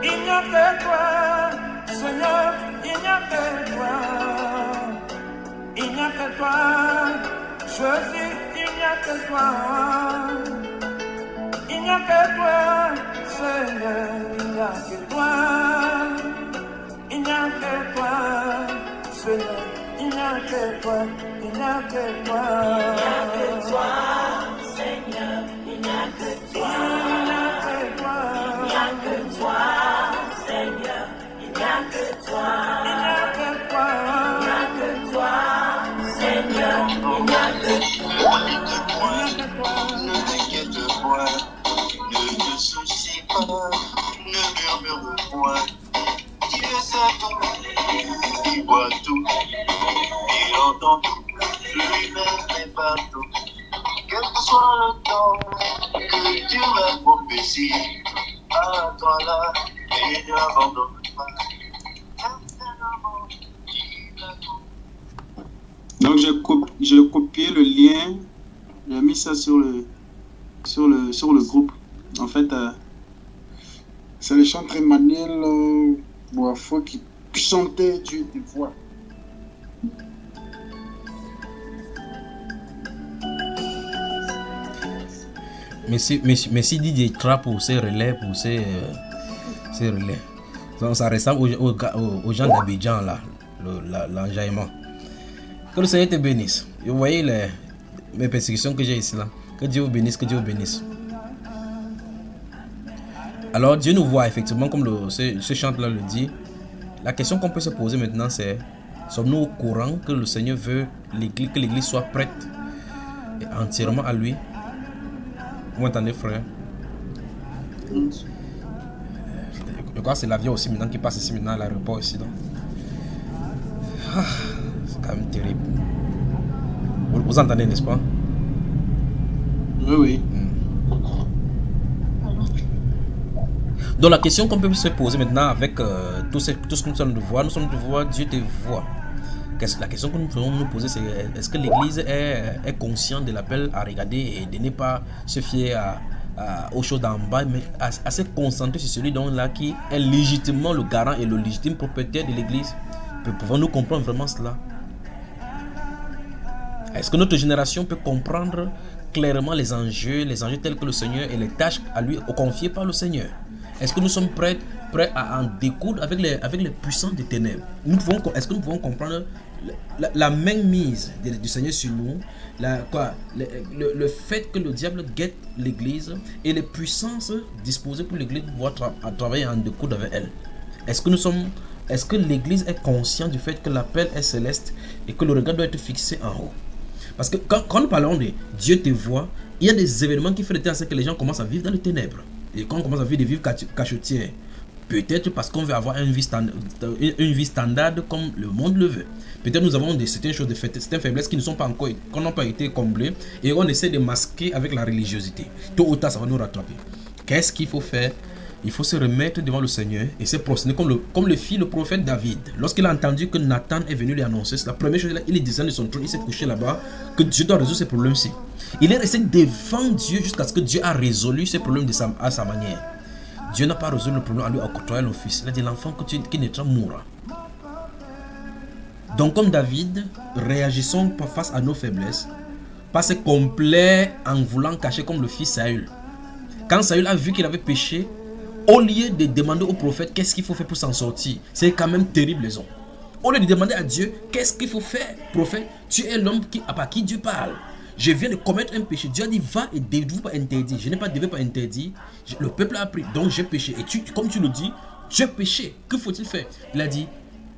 Il n'y a que toi, Seigneur, il n'y a que toi. Il n'y a que toi, Jésus, il n'y a que toi. Il n'y a que toi, Seigneur, il n'y a que toi. Il n'y a que toi, Seigneur, il n'y a que toi. Il n'y a que toi. Il n'y a que toi, Seigneur, il n'y a que toi. Il n'y a que toi, Seigneur, il n'y a que toi. Il n'y a que toi, Seigneur. pas, ne murmure point. Dieu sait tout, il voit tout, il entend tout, lui-même est partout. Quel que soit le temps que Dieu a prophétie, attends là et ne l'abandonne pas. Donc j'ai copié le lien, j'ai mis ça sur le groupe. En fait, c'est le chanteur Emmanuel Boafo qui chantait Dieu te voit. Merci Didier Tra pour ces relais, relais. Donc, ça ressemble aux gens d'Abidjan là, l'enjaillement. Que le Seigneur te bénisse. Vous voyez mes persécutions que j'ai ici là. Que Dieu vous bénisse, que Dieu vous bénisse. Alors Dieu nous voit effectivement comme ce chant-là le dit. La question qu'on peut se poser maintenant c'est: sommes-nous au courant que le Seigneur veut que l'église soit prête et entièrement à lui? Vous m'entendez, frère? Je crois que c'est l'avion aussi maintenant qui passe ici maintenant à l'aéroport ici. C'est quand même terrible. Vous entendez, n'est-ce pas? Oui. Donc la question qu'on peut se poser maintenant avec tout ce que nous sommes de voir, Dieu te voit. La question que nous devons nous poser, c'est: est-ce que l'Église est consciente de l'appel à regarder et de ne pas se fier aux choses d'en bas, mais à se concentrer sur celui là qui est légitimement le garant et le légitime propriétaire de l'Église? Pouvons-nous comprendre vraiment cela? Est-ce que notre génération peut comprendre clairement les enjeux tels que le Seigneur et les tâches à lui confiées par le Seigneur? Est-ce que nous sommes prêts à en découdre avec les puissants des ténèbres? Est-ce que nous pouvons comprendre la mainmise du Seigneur sur nous, le fait que le diable guette l'Église et les puissances disposées pour l'Église de pouvoir travailler en découdre avec elle? Est-ce que l'Église est consciente du fait que l'appel est céleste et que le regard doit être fixé en haut? Parce que quand nous parlons de Dieu te voit, il y a des événements qui font de telle sorte que les gens commencent à vivre dans les ténèbres. Et quand on commence à vivre des vies cachotières, peut-être parce qu'on veut avoir une vie standard comme le monde le veut. Peut-être nous avons certaines choses, certaines faiblesses qui n'ont pas été comblées et on essaie de masquer avec la religiosité. Tôt ou tard, ça va nous rattraper. Qu'est-ce qu'il faut faire? Il faut se remettre devant le Seigneur et se prosterner comme le fit le prophète David. Lorsqu'il a entendu que Nathan est venu lui annoncer, la première chose, il est descendu de son trône, il s'est couché là-bas, que Dieu doit résoudre ces problèmes-ci. Il est resté devant Dieu jusqu'à ce que Dieu a résolu ces problèmes à sa manière. Dieu n'a pas résolu le problème en lui octroyant le fils. Il a dit: l'enfant qui naîtra mourra. Donc comme David, réagissons face à nos faiblesses, pas se complaire en voulant cacher comme le fils Saül. Quand Saül a vu qu'il avait péché, au lieu de demander au prophète qu'est-ce qu'il faut faire pour s'en sortir, c'est quand même terrible les hommes. Au lieu de demander à Dieu qu'est-ce qu'il faut faire, prophète, tu es l'homme à qui Dieu parle. Je viens de commettre un péché. Dieu a dit: va et devez pas interdire. Je n'ai pas interdit. Le peuple a appris, donc j'ai péché. Et comme tu le dis, j'ai péché. Que faut-il faire? Il a dit: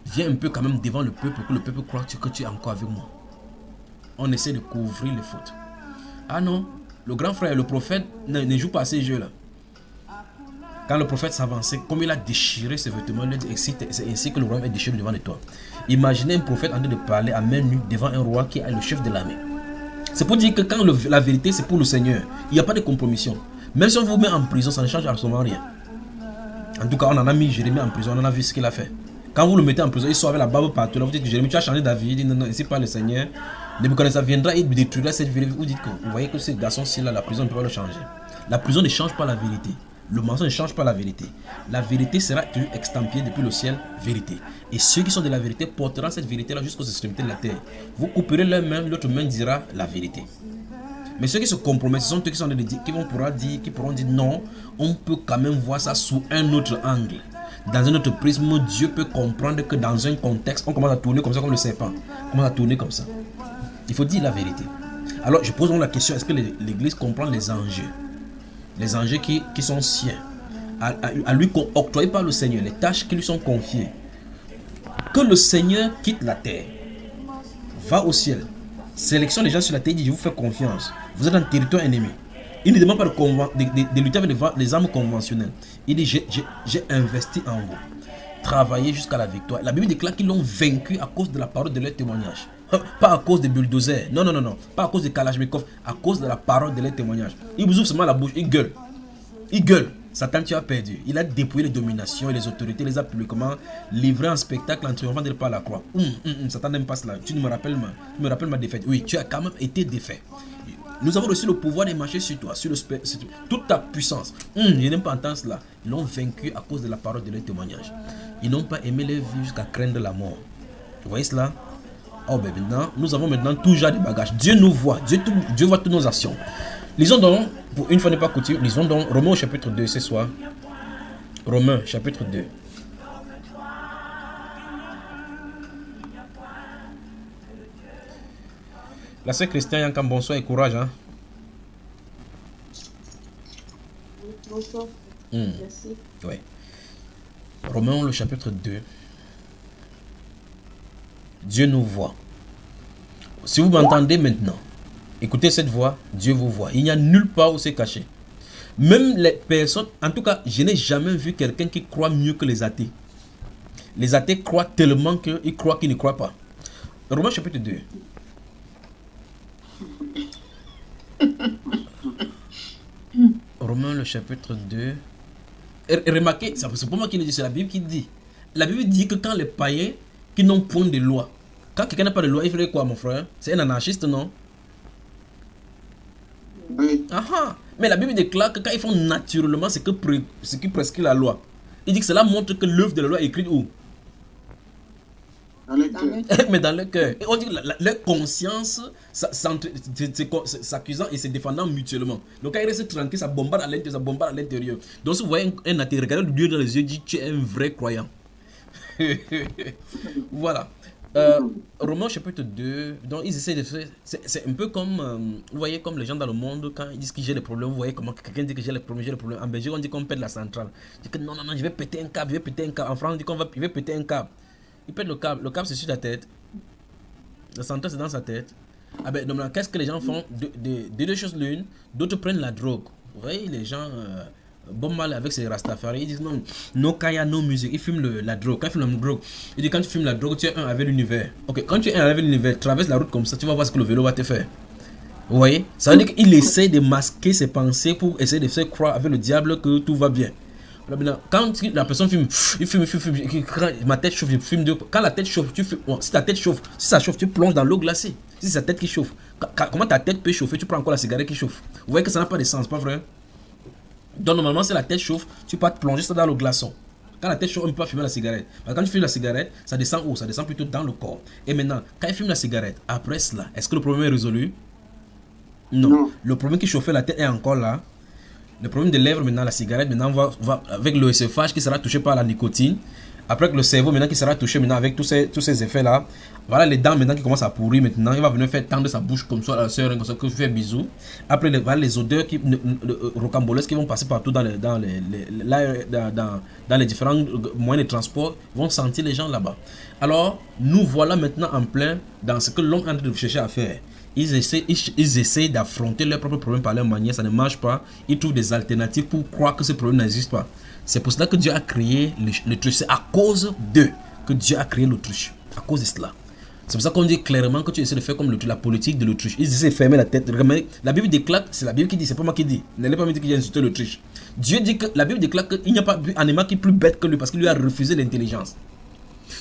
viens un peu quand même devant le peuple, que le peuple croit que tu es encore avec moi. On essaie de couvrir les fautes. Ah non, le grand frère, le prophète ne joue pas à ces jeux-là. Quand le prophète s'avançait, comme il a déchiré ses vêtements, il a dit: c'est ainsi que le royaume est déchiré devant de toi. Imaginez un prophète en train de parler à main nue devant un roi qui est le chef de l'armée. C'est pour dire que quand la vérité c'est pour le Seigneur, il n'y a pas de compromission. Même si on vous met en prison, ça ne change absolument rien. En tout cas, on en a mis Jérémie en prison, on en a vu ce qu'il a fait. Quand vous le mettez en prison, il sort avec la barbe partout. Là, vous dites que Jérémie, tu as changé d'avis. Il dit: non, ici pas le Seigneur. Nebuchadnezzar viendra et détruira cette vérité. Vous dites que vous voyez que ce garçon-ci là, la prison ne peut pas le changer. La prison ne change pas la vérité. Le mensonge ne change pas la vérité. La vérité sera toujours extampiée depuis le ciel, vérité. Et ceux qui sont de la vérité porteront cette vérité-là jusqu'aux extrémités de la terre. Vous couperez leur main, l'autre main dira la vérité. Mais ceux qui se compromettent, ce sont ceux qui pourront dire non, on peut quand même voir ça sous un autre angle. Dans un autre prisme, Dieu peut comprendre que dans un contexte, on commence à tourner comme ça, comme le serpent. On commence à tourner comme ça. Il faut dire la vérité. Alors, je pose donc la question, est-ce que l'Église comprend les enjeux? Les enjeux qui sont siens, à lui octroyés par le Seigneur, les tâches qui lui sont confiées. Que le Seigneur quitte la terre, va au ciel, sélectionne les gens sur la terre, dit: je vous fais confiance. Vous êtes dans le territoire ennemi. Il ne demande pas de lutter avec les armes conventionnelles. Il dit, j'ai investi en vous. Travaillez jusqu'à la victoire. La Bible déclare qu'ils l'ont vaincu à cause de la parole de leur témoignage. Pas à cause des bulldozers. Non, non, non, non. Pas à cause des Kalachnikov. À cause de la parole de leur témoignage. Il vous ouvre seulement la bouche. Il gueule. Il gueule. Satan, tu as perdu. Il a dépouillé les dominations et les autorités. Les a publiquement livrés en spectacle en triomphant de par la croix. Satan n'aime pas cela. Tu me rappelles ma défaite. Oui, tu as quand même été défait. Nous avons reçu le pouvoir de marcher sur toi, sur toute ta puissance. Je n'aime pas entendre cela. Ils l'ont vaincu à cause de la parole de leur témoignage. Ils n'ont pas aimé leur vie jusqu'à craindre la mort. Vous voyez cela? Oh, ben maintenant, nous avons maintenant tout genre de bagages. Dieu nous voit. Dieu voit toutes nos actions. Lisons donc, pour une fois n'est pas coutume, lisons donc Romains au chapitre 2 ce soir. Romains chapitre 2. La sœur Christian, Yankam, bonsoir et courage. Hein? Bonsoir. Merci. Ouais. Romains le chapitre 2. Dieu nous voit. Si vous m'entendez maintenant, écoutez cette voix, Dieu vous voit. Il n'y a nulle part où c'est caché. Même les personnes, en tout cas, je n'ai jamais vu quelqu'un qui croit mieux que les athées. Les athées croient tellement qu'ils croient qu'ils ne croient pas. Romains chapitre 2. Romains le chapitre 2. Et remarquez, c'est pas moi qui le dis, c'est la Bible qui dit. La Bible dit que quand les païens qui n'ont point de loi, quand quelqu'un n'a pas de loi, il ferait quoi, mon frère? C'est un anarchiste, non? Oui. Mais la Bible déclare que quand ils font naturellement ce qui prescrit la loi, il dit que cela montre que l'œuvre de la loi est écrite où? Dans le cœur. Mais dans le cœur. Et on dit que leur conscience s'accusant et se défendant mutuellement. Donc quand il reste tranquille, ça bombarde à l'intérieur, ça bombarde à l'intérieur. Donc si vous voyez un athée, regardez Dieu dans les yeux, dit tu es un vrai croyant. Voilà. Romains chapitre 2. Donc ils essaient de faire. C'est un peu comme vous voyez, comme les gens dans le monde, quand ils disent que j'ai des problèmes, vous voyez comment quelqu'un dit que j'ai des problèmes. En Belgique, on dit qu'on pète la centrale. Il dit que non, je vais péter un câble, En France, on dit qu'on va péter un câble. Il pète le câble. Le câble, c'est sur ta tête. La centrale, c'est dans sa tête. Ah ben, donc, qu'est-ce que les gens font? Deux choses l'une. D'autres prennent la drogue. Vous voyez, les gens, bon mal avec ces Rastafari, ils disent non, no kaya, no musique. Ils fument la drogue. Quand ils fument la drogue, ils disent quand tu fumes la drogue, tu es un avec l'univers. Ok, quand tu es un avec l'univers, traverse la route comme ça, tu vas voir ce que le vélo va te faire. Vous voyez? Ça veut dire qu'il essaie de masquer ses pensées pour essayer de faire croire avec le diable que tout va bien. Quand la personne fume, il fume, ma tête chauffe, il fume deux. Quand la tête chauffe, tu fumes. Si ta tête chauffe, si ça chauffe, tu plonges dans l'eau glacée. Si c'est ta tête qui chauffe, comment ta tête peut chauffer? Tu prends encore la cigarette qui chauffe. Vous voyez que ça n'a pas de sens, pas vrai? Donc normalement, si la tête chauffe, tu peux plonger ça dans le glaçon. Quand la tête chauffe, on ne peut pas fumer la cigarette. Mais quand tu fumes la cigarette, ça descend où? Ça descend plutôt dans le corps. Et maintenant, quand il fume la cigarette, après cela, est-ce que le problème est résolu? Non. Le problème qui chauffait la tête est encore là. Le problème des lèvres, maintenant, la cigarette, maintenant, va avec le œsophage qui sera touché par la nicotine. Après le cerveau, maintenant, qui sera touché maintenant avec tous ces effets-là. Voilà les dents, maintenant, qui commencent à pourrir. Maintenant, il va venir faire tendre sa bouche comme ça à la soeur, comme ça, que je fais bisous. Après, voilà les odeurs rocambolesques qui vont passer partout dans les différents moyens de transport, vont sentir les gens là-bas. Alors, nous voilà maintenant en plein dans ce que l'homme est en train de chercher à faire. Ils essaient d'affronter leurs propres problèmes par leur manière, ça ne marche pas. Ils trouvent des alternatives pour croire que ce problème n'existe pas. C'est pour cela que Dieu a créé l'autruche. C'est à cause d'eux que Dieu a créé l'autruche. À cause de cela. C'est pour ça qu'on dit clairement que tu essaies de faire comme la politique de l'autruche. Ils essaient de fermer la tête. La Bible déclare, c'est la Bible qui dit, c'est pas moi qui dis. N'allez pas me dire qu'il a insulté l'autruche. Dieu dit que la Bible déclare qu'il n'y a pas un animal qui est plus bête que lui parce qu'il lui a refusé l'intelligence.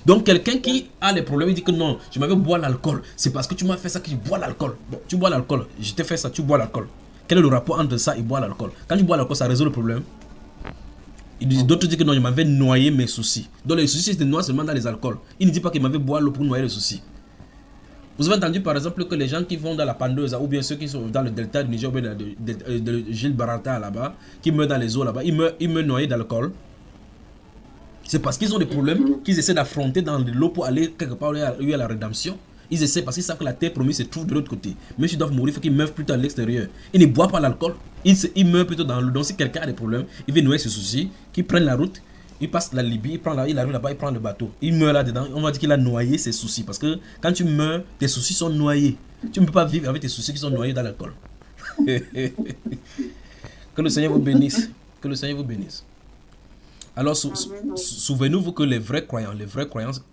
Donc quelqu'un qui a les problèmes, il dit que non, je m'avais boire l'alcool. C'est parce que tu m'as fait ça que je bois l'alcool. Bon, tu bois l'alcool, je t'ai fait ça, tu bois l'alcool. Quel est le rapport entre ça et boire l'alcool? Quand tu bois l'alcool, ça résout le problème. D'autres disent que non, je m'avais noyé mes soucis. Donc les soucis, c'est noyer seulement dans les alcools. Il ne dit pas qu'il m'avait boire l'eau pour noyer les soucis. Vous avez entendu par exemple que les gens qui vont dans la Pandosa, ou bien ceux qui sont dans le delta du Niger, ou bien de Gilles Barata là-bas, qui meurent dans les eaux là-bas, ils meurent noyés d'alcool. C'est parce qu'ils ont des problèmes qu'ils essaient d'affronter dans l'eau pour aller quelque part où il y a la rédemption. Ils essaient parce qu'ils savent que la terre promise se trouve de l'autre côté. Mais s'ils doivent mourir, il faut qu'ils meurent plutôt à l'extérieur. Ils ne boivent pas l'alcool. Ils meurent plutôt dans l'eau. Donc si quelqu'un a des problèmes, il veut noyer ses soucis, qu'il prenne la route, il passe la Libye, il arrive là-bas, il prend le bateau. Il meurt là-dedans. On va dire qu'il a noyé ses soucis. Parce que quand tu meurs, tes soucis sont noyés. Tu ne peux pas vivre avec tes soucis qui sont noyés dans l'alcool. Que le Seigneur vous bénisse. Que le Seigneur vous bénisse. Alors, souvenez-vous que les vrais croyants,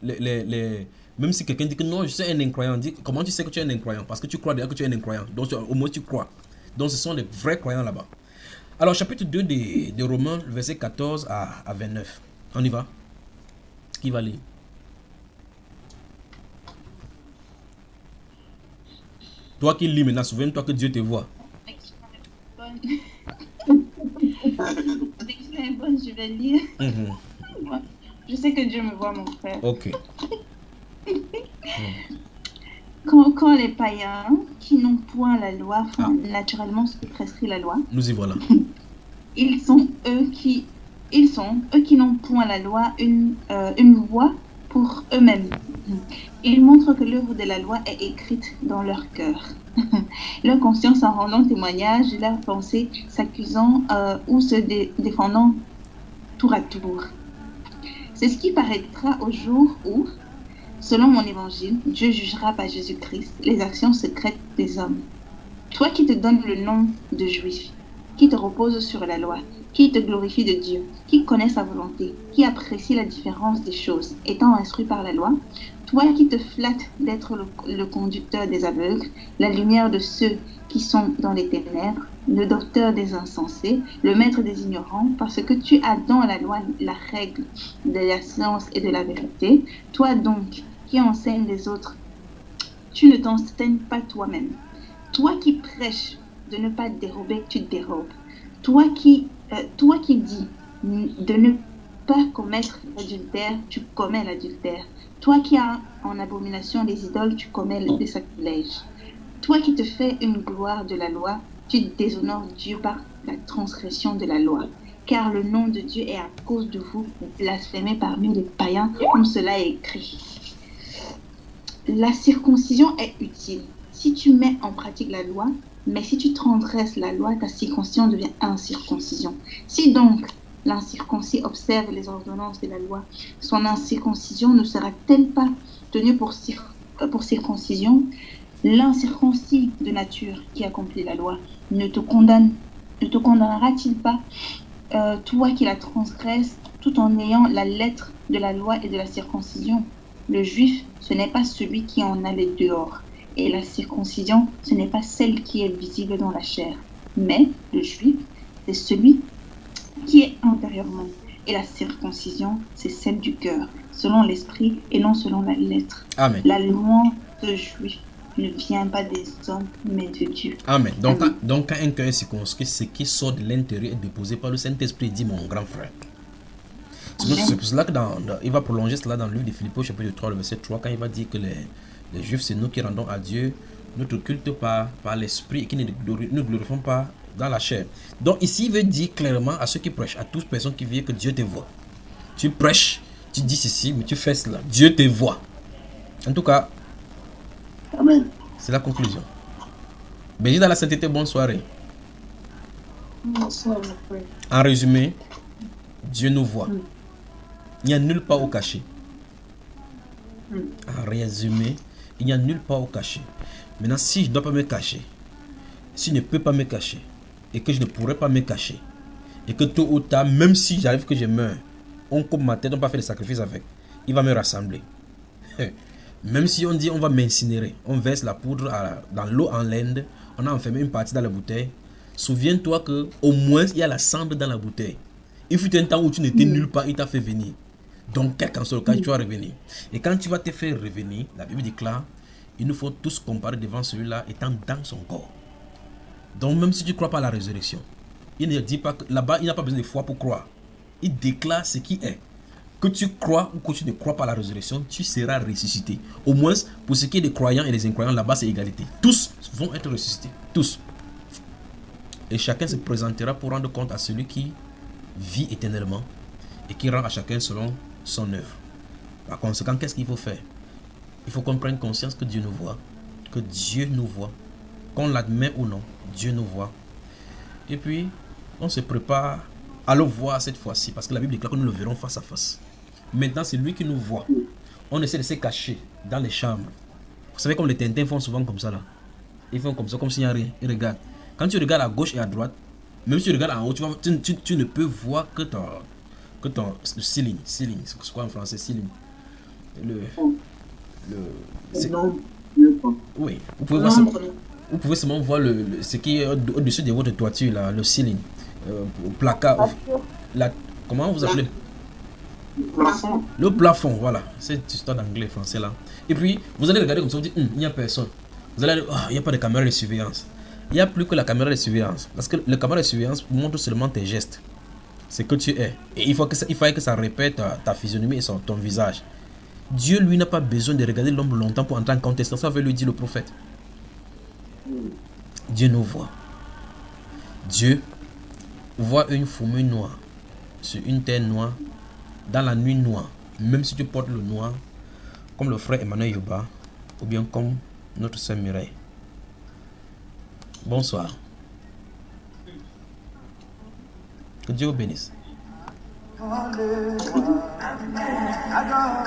même si quelqu'un dit que non, je suis un incroyant, dit comment tu sais que tu es un incroyant? Parce que tu crois déjà que tu es un incroyant. Donc, au moins, tu crois. Donc, ce sont les vrais croyants là-bas. Alors, chapitre 2 de Romains, verset 14 à 29. On y va? Qui va lire? Toi qui lis maintenant, souviens-toi que Dieu te voit. Je vais lire. Je sais que Dieu me voit, mon frère. Ok. Quand les païens qui n'ont point la loi font naturellement ce que prescrit la loi, nous y voilà. Ils sont eux qui n'ont point la loi une voie pour eux-mêmes. Ils montrent que l'œuvre de la loi est écrite dans leur cœur. Leur conscience en rendant témoignage, leurs pensées s'accusant ou se défendant tour à tour. C'est ce qui paraîtra au jour où, selon mon évangile, Dieu jugera par Jésus-Christ les actions secrètes des hommes. Toi qui te donnes le nom de juif, qui te repose sur la loi, qui te glorifie de Dieu, qui connaît sa volonté, qui apprécie la différence des choses, étant instruit par la loi, toi qui te flattes d'être le conducteur des aveugles, la lumière de ceux qui sont dans les ténèbres, le docteur des insensés, le maître des ignorants, parce que tu as dans la loi la règle de la science et de la vérité, toi donc qui enseignes les autres, tu ne t'enseignes pas toi-même. Toi qui prêches de ne pas dérober, tu dérobes. Toi qui dis de ne pas commettre l'adultère, tu commets l'adultère. Toi qui as en abomination les idoles, tu commets le sacrilège. Toi qui te fais une gloire de la loi, tu déshonores Dieu par la transgression de la loi. Car le nom de Dieu est à cause de vous blasphémé parmi les païens, comme cela est écrit. La circoncision est utile si tu mets en pratique la loi, mais si tu transgresses la loi, ta circoncision devient incirconcision. Si donc l'incirconcis observe les ordonnances de la loi, son incirconcision ne sera-t-elle pas tenue pour circoncision? L'incirconcis de nature qui accomplit la loi ne te condamnera-t-il pas, toi qui la transgresses, tout en ayant la lettre de la loi et de la circoncision? Le juif, ce n'est pas celui qui en a les dehors, et la circoncision, ce n'est pas celle qui est visible dans la chair, mais le juif, c'est celui qui est intérieurement, et la circoncision, c'est celle du cœur, selon l'esprit et non selon la lettre. Amen. La louange de juif ne vient pas des hommes, mais de Dieu. Amen. Donc quand un cœur est circonscrit, ce qui sort de l'intérieur est déposé par le Saint-Esprit, dit mon grand frère. C'est pour cela que il va prolonger cela dans le livre de Philippiens, chapitre 3, le verset 3, quand il va dire que les Juifs, c'est nous qui rendons à Dieu notre culte par l'Esprit et qui ne glorifions pas dans la chair. Donc ici, il veut dire clairement à ceux qui prêchent, à toute personne qui vient, que Dieu te voit. Tu prêches, tu dis ceci, mais tu fais cela. Dieu te voit. En tout cas, amen. C'est la conclusion. Béni dans la sainteté, bonne soirée. Bonsoir, mon frère. En résumé, Dieu nous voit. Il n'y a nulle part au caché. En résumé, il n'y a nulle part au caché. Maintenant, si je ne dois pas me cacher, si je ne peux pas me cacher, et que je ne pourrais pas me cacher, et que tôt ou tard, même si j'arrive que je meurs, on coupe ma tête, on va faire des sacrifices avec, il va me rassembler. Même si on dit on va m'incinérer, on verse la poudre dans l'eau en laine, on a enfermé une partie dans la bouteille. Souviens-toi que au moins il y a la cendre dans la bouteille. Il fut un temps où tu n'étais nulle part, il t'a fait venir. Donc, quel qu'en soit le cas, tu vas revenir. Et quand tu vas te faire revenir, la Bible déclare, il nous faut tous comparer devant celui-là étant dans son corps. Donc, même si tu ne crois pas à la résurrection, il ne dit pas que là-bas, il n'a pas besoin de foi pour croire. Il déclare ce qui est. Que tu crois ou que tu ne crois pas à la résurrection, tu seras ressuscité. Au moins, pour ce qui est des croyants et des incroyants, là-bas, c'est égalité. Tous vont être ressuscités. Tous. Et chacun se présentera pour rendre compte à celui qui vit éternellement et qui rend à chacun selon son œuvre. Par conséquent, qu'est-ce qu'il faut faire? Il faut qu'on prenne conscience que Dieu nous voit. Que Dieu nous voit. Qu'on l'admet ou non, Dieu nous voit. Et puis, on se prépare à le voir cette fois-ci. Parce que la Bible déclare que nous le verrons face à face. Maintenant, c'est lui qui nous voit. On essaie de se cacher dans les chambres. Vous savez comme les Tintins font souvent comme ça là. Ils font comme ça, comme s'il n'y a rien. Ils regardent. Quand tu regardes à gauche et à droite, même si tu regardes en haut, tu ne peux voir que ton ceiling. Ceiling, c'est quoi en français? Ceiling. Oui, vous pouvez seulement voir ce qui est au-dessus de votre toiture, là, le ceiling. Placard. Comment vous appelez? Plafond. Le plafond, voilà. C'est histoire d'anglais, français là. Et puis, vous allez regarder comme ça, vous dites, il n'y a personne. Vous allez dire, il n'y a pas de caméra de surveillance. Il n'y a plus que la caméra de surveillance. Parce que la caméra de surveillance montre seulement tes gestes. C'est que tu es. Et il fallait que ça répète ta physionomie et ton visage. Dieu, lui, n'a pas besoin de regarder l'homme longtemps pour entrer en contestation avec lui, dit le prophète. Dieu nous voit. Dieu voit une fourmi noire sur une terre noire, dans la nuit noire. Même si tu portes le noir, comme le frère Emmanuel Yuba, ou bien comme notre sœur Mireille. Bonsoir. Que Dieu vous bénisse. I don't